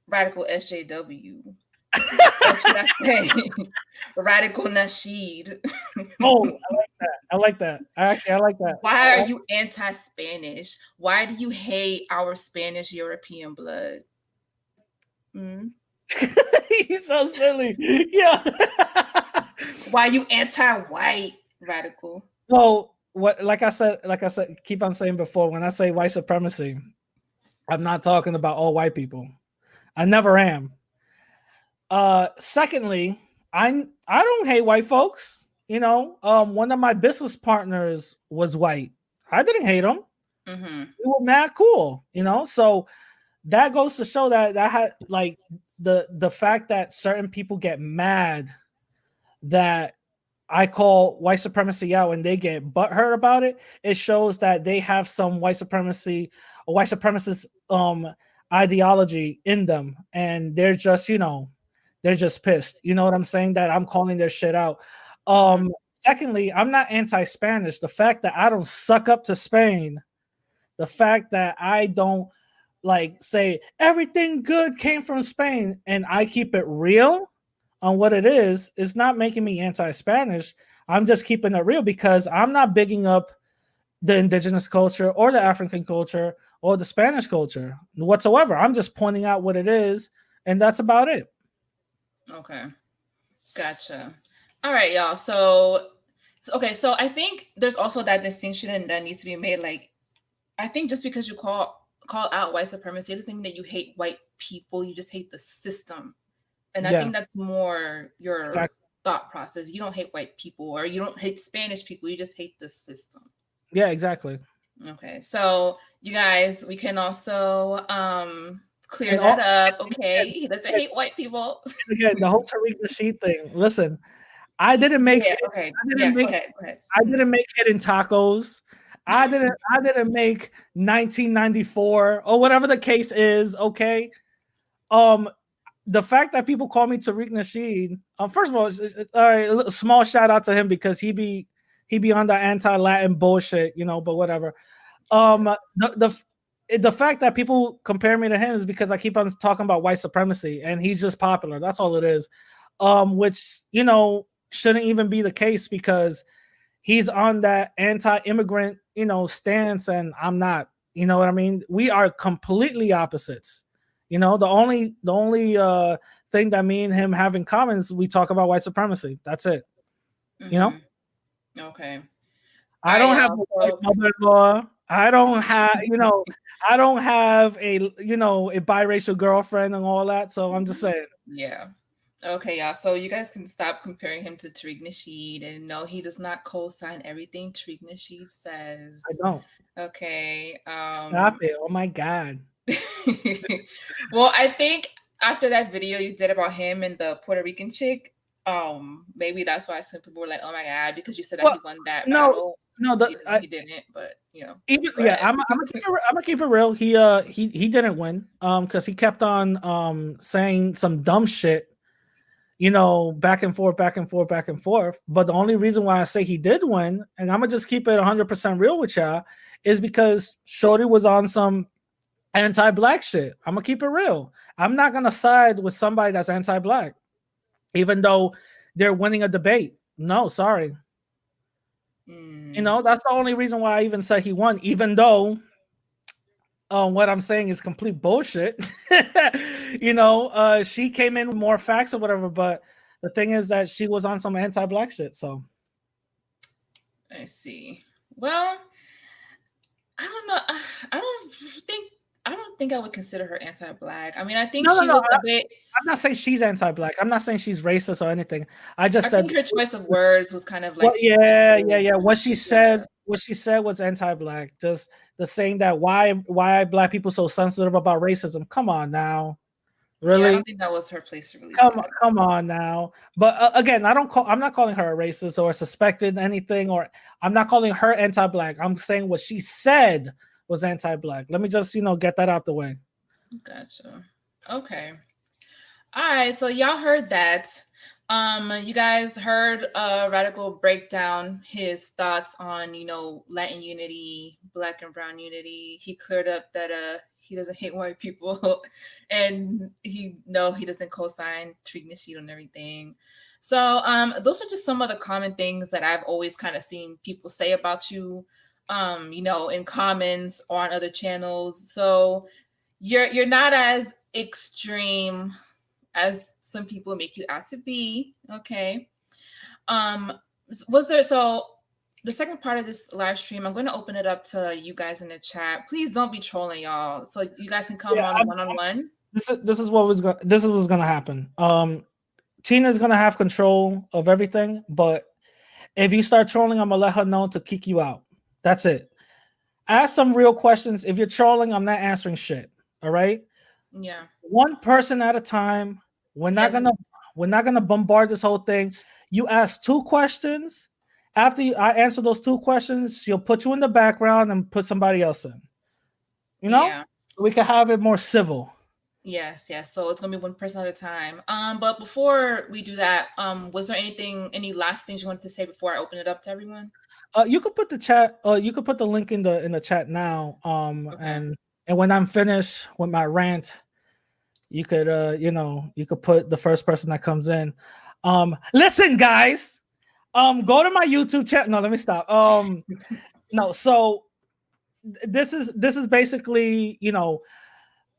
Radical SJW. What should I say? Radical Nasheed. Oh, I like that. I like that. Why are you anti-Spanish? Why do you hate our Spanish European blood? Mm? He's so silly. Yeah. Why are you anti-white, Radical? Well, like I said, keep on saying before, when I say white supremacy, I'm not talking about all white people. I never am. Secondly, I don't hate white folks. You know, one of my business partners was white. I didn't hate him. Mm-hmm. We were mad cool, you know. So that goes to show that had like the fact that certain people get mad that I call white supremacy out and they get butthurt about it. It shows that they have some white supremacy or white supremacist ideology in them, and they're just, you know, they're just pissed. You know what I'm saying? That I'm calling their shit out. Secondly, I'm not anti-Spanish. The fact that I don't suck up to Spain, the fact that I don't like say everything good came from Spain and I keep it real on what it is not making me anti-Spanish. I'm just keeping it real because I'm not bigging up the indigenous culture or the African culture or the Spanish culture whatsoever. I'm just pointing out what it is, and that's about it. Okay. Gotcha. All right, y'all. So I think there's also that distinction that needs to be made. Like, I think just because you call out white supremacy, it doesn't mean that you hate white people. You just hate the system. And I think that's more your thought process. You don't hate white people, or you don't hate Spanish people. You just hate the system. Yeah, exactly. Okay. So you guys, we can also clear that up. Okay. He doesn't hate white people. Again, the whole Tariq Nasheed thing. Listen, I didn't make it. Okay. Go ahead. I didn't make it in tacos. I didn't make 1994 or whatever the case is. Okay. The fact that people call me Tariq Nasheed, first of all right, a small shout out to him because he be on the anti-Latin bullshit, you know, but whatever. The fact that people compare me to him is because I keep on talking about white supremacy and he's just popular. That's all it is. Which, you know, shouldn't even be the case because he's on that anti-immigrant, you know, stance and I'm not. You know what I mean? We are completely opposites. You know, the only thing that me and him have in common is we talk about white supremacy. That's it. You know? Okay. I don't have a white mother-in-law. I don't have, you know, I don't have a, you know, a biracial girlfriend and all that. So I'm just saying. Yeah. Okay, y'all. So you guys can stop comparing him to Tariq Nasheed, and no, he does not co-sign everything Tariq Nasheed says. I don't. Okay. Stop it. Oh my God. Well, I think after that video you did about him and the Puerto Rican chick, maybe that's why some people were like, "Oh my God," because you said that he won that battle. No, he didn't. But you know, I'm gonna keep it real. He didn't win because he kept on saying some dumb shit, you know, back and forth. But the only reason why I say he did win, and I'm gonna just keep it 100% real with y'all, is because Shorty was on some anti-black shit. I'm gonna keep it real. I'm not gonna side with somebody that's anti-black, even though they're winning a debate. No, sorry. You know, that's the only reason why I even say he won, even though what I'm saying is complete bullshit. You know, she came in with more facts or whatever, but the thing is that she was on some anti-black shit. So I see. Well, I don't know. I don't think I would consider her anti-black. I mean, I think she was a bit. I'm not saying she's anti-black. I'm not saying she's racist or anything. I said think her choice of words was kind of like. Well, yeah. What she said was anti-black. Just the saying that why black people so sensitive about racism. Come on now, really? Yeah, I don't think that was her place to really. Come on now. But again, I'm not calling her a racist or suspected anything, or I'm not calling her anti-black. I'm saying what she said was anti-black. Let me just, you know, get that out the way. Gotcha. Okay. All right, so y'all heard that. You guys heard Radical break down his thoughts on, Latin unity, Black and Brown unity. He cleared up that he doesn't hate white people, and he doesn't co-sign Tariq and everything. So those are just some of the common things that I've always kind of seen people say about you, in comments or on other channels. So you're not as extreme as some people make you out to be. Okay. Was there so the second part of this live stream, I'm going to open it up to you guys in the chat. Please don't be trolling, y'all. So you guys can come on one-on-one. This is what's gonna happen. Tina's gonna have control of everything, but if you start trolling, I'm gonna let her know to kick you out. That's it. Ask some real questions. If you're trolling, I'm not answering shit. All right. Yeah. One person at a time. We're not gonna bombard this whole thing. You ask 2 questions. After I answer those 2 questions, she'll put you in the background and put somebody else in. Yeah. We can have it more civil. Yes. So it's gonna be one person at a time. But before we do that, was there any last things you wanted to say before I open it up to everyone? You could put the chat. You could put the link in the chat now. Okay. And when I'm finished with my rant, you could you could put the first person that comes in. Listen, guys. Go to my YouTube channel. No, let me stop. No. So this is basically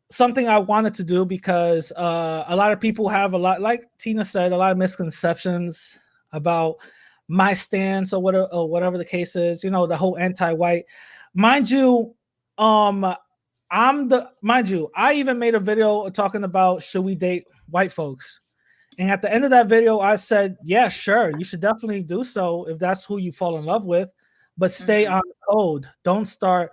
something I wanted to do because a lot of people have like Tina said, a lot of misconceptions about my stance or whatever the case is. The whole anti-white. Mind you, I even made a video talking about should we date white folks. And at the end of that video, I said, yeah, sure, you should definitely do so if that's who you fall in love with, but stay on code. Don't start,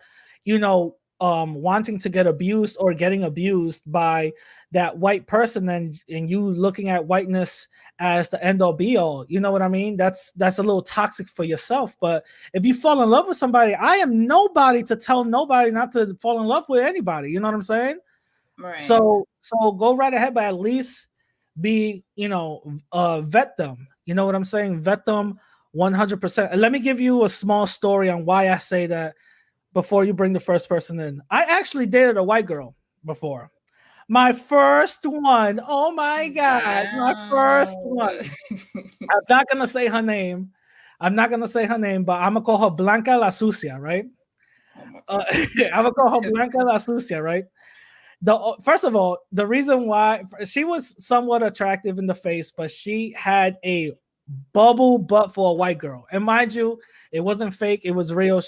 wanting to get abused or getting abused by that white person and you looking at whiteness as the end all be all. You know what I mean? That's a little toxic for yourself. But if you fall in love with somebody, I am nobody to tell nobody not to fall in love with anybody. You know what I'm saying? Right. So go right ahead, but at least be vet them. You know what I'm saying? Vet them 100%. And let me give you a small story on why I say that before you bring the first person in. I actually dated a white girl before. My first one. Oh my God. Wow. My first one. I'm not gonna say her name, but I'm gonna call her Blanca la Sucia, right? I'm gonna call her Blanca la Sucia, right? First of all, the reason why she was somewhat attractive in the face, but she had a bubble butt for a white girl. And mind you, it wasn't fake, it was real.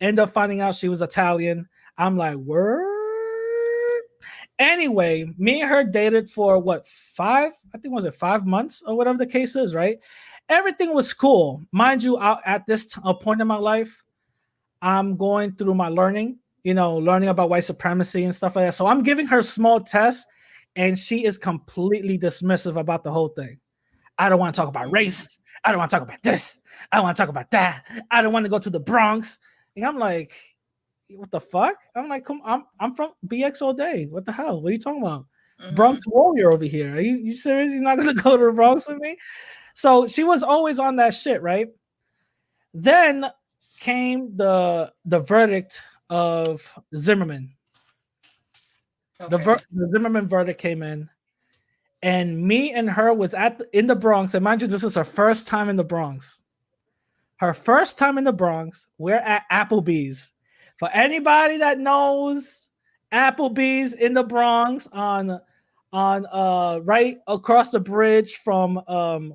End up finding out she was Italian. I'm like, word? Anyway, me and her dated for 5 months or whatever the case is, right? Everything was cool. Mind you, at this point in my life, I'm going through my learning about white supremacy and stuff like that. So I'm giving her small tests and she is completely dismissive about the whole thing. I don't want to talk about race. I don't want to talk about this. I don't want to talk about that. I don't want to go to the Bronx. And I'm like, what the fuck? I'm like, I'm from BX all day. What the hell? What are you talking about? Bronx warrior over here. Are you serious? You're not going to go to the Bronx with me? So she was always on that shit, right? Then came the verdict of Zimmerman. Okay. The Zimmerman verdict came in, and me and her was in the Bronx. And mind you, this is her first time in the Bronx. Her first time in the Bronx. We're at Applebee's. For anybody that knows Applebee's in the Bronx on right across the bridge from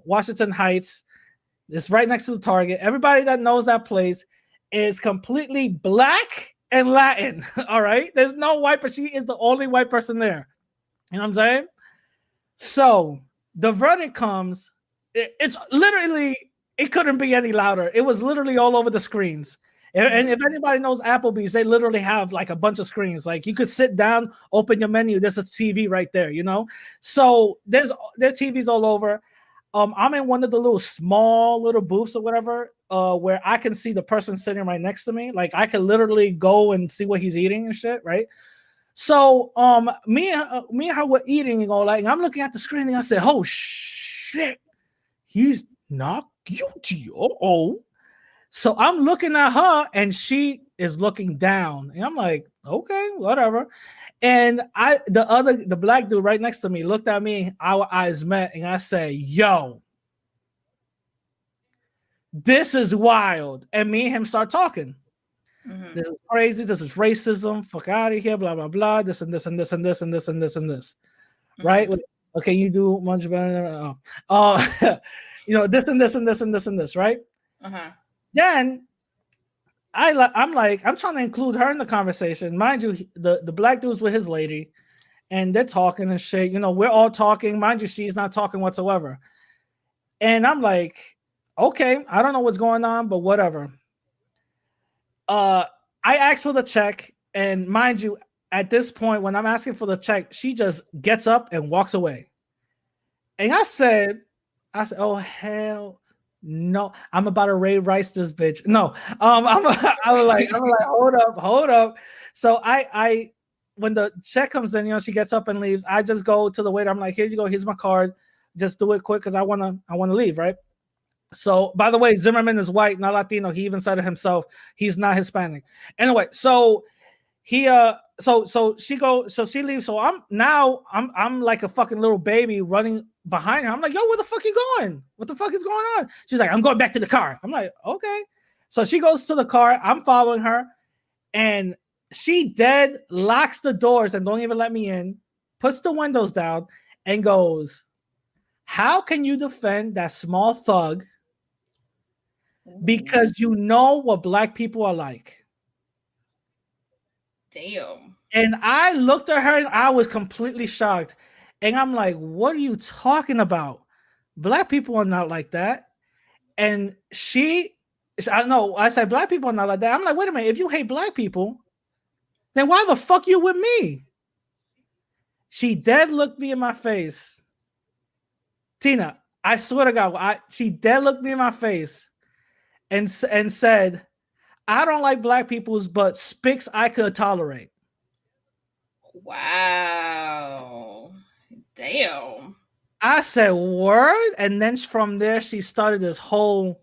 Washington Heights, it's right next to the Target. Everybody that knows that place is completely black and Latin. All right. There's no white, but she is the only white person there. You know what I'm saying? So the verdict comes. It's literally, it couldn't be any louder. It was literally all over the screens. And if anybody knows Applebee's, they literally have like a bunch of screens. Like you could sit down, open your menu. There's a TV right there, So there's TVs all over. I'm in one of the small little booths or whatever, where I can see the person sitting right next to me. Like I can literally go and see what he's eating and shit, right? So me and her were eating and all that, and I'm looking at the screen and I said, "Oh shit, he's not guilty." Oh. So I'm looking at her and she is looking down, and I'm like, okay, whatever. And the black dude right next to me looked at me, our eyes met, and I said, "Yo, this is wild." And me and him start talking. This is crazy. This is racism. Fuck out of here. Blah blah blah. This and this and this and this and this and this and this. Right? Okay, you do much better. This and this and this and this and this. Right? Then I'm trying to include her in the conversation. Mind you, the black dude's with his lady, and they're talking and shit. We're all talking. Mind you, she's not talking whatsoever. And I'm like, okay, I don't know what's going on, but whatever. I asked for the check, and mind you, at this point, when I'm asking for the check, she just gets up and walks away. And I said, oh hell no, I'm about to Ray Rice this bitch. No, I was like, hold up. So I when the check comes in, she gets up and leaves. I just go to the waiter. I'm like, here you go, here's my card. Just do it quick because I wanna leave, right? So, by the way, Zimmerman is white, not Latino. He even said it himself. He's not Hispanic. Anyway, so he so she leaves. So I'm like a fucking little baby running behind her. I'm like, yo, where the fuck you going? What the fuck is going on? She's like, I'm going back to the car. I'm like, okay. So she goes to the car. I'm following her, and she dead locks the doors and don't even let me in. Puts the windows down and goes, how can you defend that small thug? Because you know what black people are like. Damn. And I looked at her and I was completely shocked. And I'm like, what are you talking about? Black people are not like that. And I said, black people are not like that. I'm like, wait a minute. If you hate black people, then why the fuck you with me? She dead looked me in my face. Tina, I swear to God, she dead looked me in my face and said, I don't like black people's, but spics I could tolerate. Wow. Damn. I said, word? And then from there, she started this whole,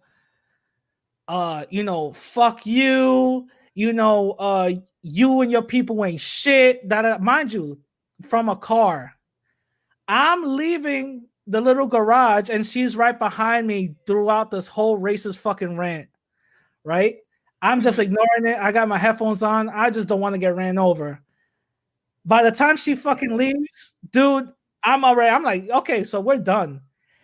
fuck you, you and your people ain't shit. Mind you, from a car. I'm leaving the little garage and she's right behind me throughout this whole racist fucking rant, right? I'm just ignoring it. I got my headphones on. I just don't want to get ran over. By the time she fucking leaves, dude, I'm like, okay, so we're done.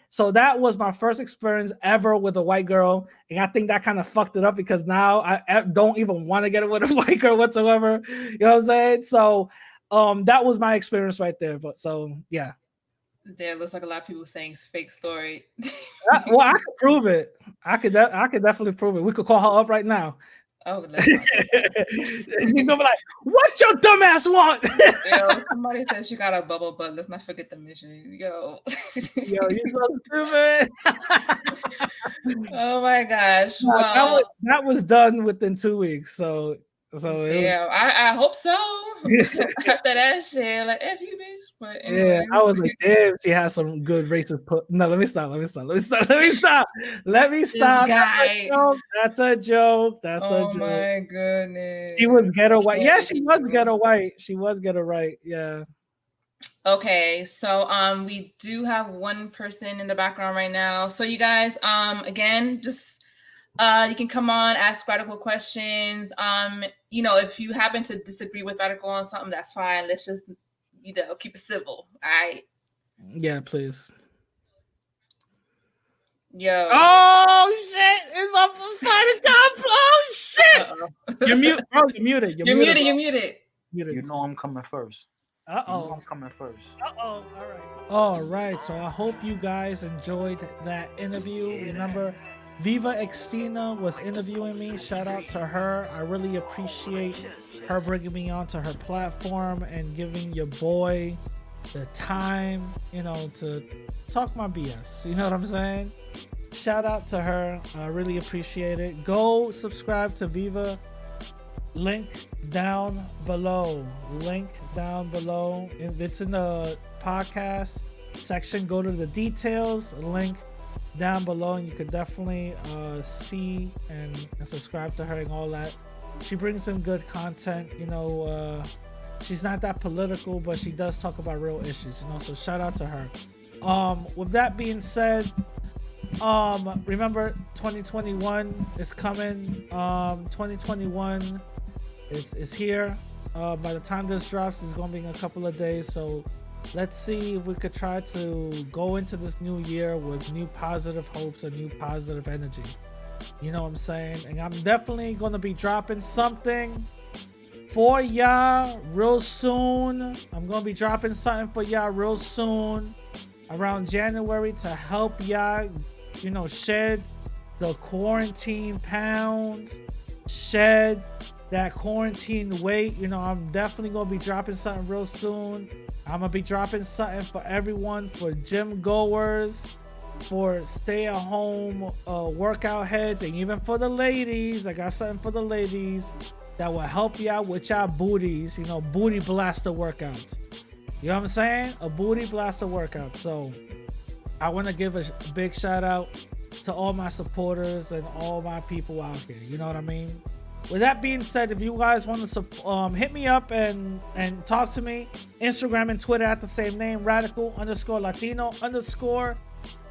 So that was my first experience ever with a white girl. And I think that kind of fucked it up because now I don't even want to get it with a white girl whatsoever. You know what I'm saying? So that was my experience right there. But so, yeah. There looks like a lot of people saying it's a fake story. Well, I could prove it. I could definitely prove it. We could call her up right now. Oh, you're gonna be like, what your dumbass want? Yo, somebody said she got a bubble butt. Let's not forget the mission. Yo, you're so stupid. Oh my gosh. No, well, that was done within 2 weeks. So yeah, I hope so. After that shit, like F you, bitch. But anyway. Yeah, I was like, damn, she has some good racist No, let me stop. Guy. That's a joke. Oh my goodness. She was ghetto white. Yeah, she was ghetto white. She was ghetto white. Yeah. Okay, so we do have one person in the background right now. So you guys, again, just you can come on, ask Radical questions. If you happen to disagree with Radical on something, that's fine. Let's just keep it civil. All right. Yeah, please. Yo. Oh shit! It's my fighting conflict. Oh shit! You're mute, bro. You're muted. You're muted. You know I'm coming first. I'm coming first. All right. All right. So I hope you guys enjoyed that interview. Remember, Viva Xtina was interviewing me. Shout out to her. I really appreciate her bringing me onto her platform and giving your boy the time, to talk my BS. You know what I'm saying? Shout out to her. I really appreciate it. Go subscribe to Viva Link down below. Link down below. If it's in the podcast section, go to the details. Link down below, and you could definitely see and subscribe to her and all that. She brings in good content. You know, she's not that political, but she does talk about real issues. You know, so shout out to her. With that being said, remember 2021 is coming. 2021 is here. By the time this drops, it's gonna be in a couple of days. So let's see if we could try to go into this new year with new positive hopes and new positive energy. You know what I'm saying? And I'm definitely gonna be dropping something for y'all real soon. I'm gonna be dropping something for y'all real soon around January to help y'all, you know, shed the quarantine pounds, shed that quarantine weight. You know, I'm definitely gonna be dropping something real soon. I'm gonna be dropping something for everyone, for gym goers, for stay-at-home workout heads, and even for the ladies. I got something for the ladies that will help you out with y'all booties. You know, booty blaster workouts. You know what I'm saying? A booty blaster workout. So I want to give a big shout out to all my supporters and all my people out here. You know what I mean? With that being said, if you guys want to hit me up and talk to me, Instagram and Twitter at the same name, radical_Latino_.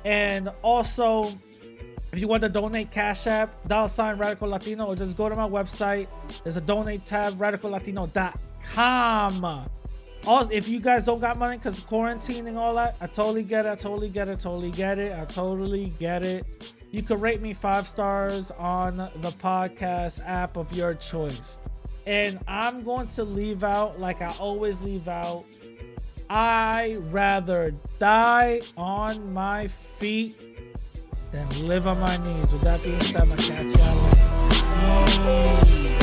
And also, if you want to donate, Cash App, $Radical Latino, or just go to my website. There's a donate tab, radicallatino.com. Also, if you guys don't got money because of quarantine and all that, I totally get it. I totally get it. You can rate me 5 stars on the podcast app of your choice. And I'm going to leave out, like I always leave out, I rather die on my feet than live on my knees. With that being said, I'm gonna catch y'all later.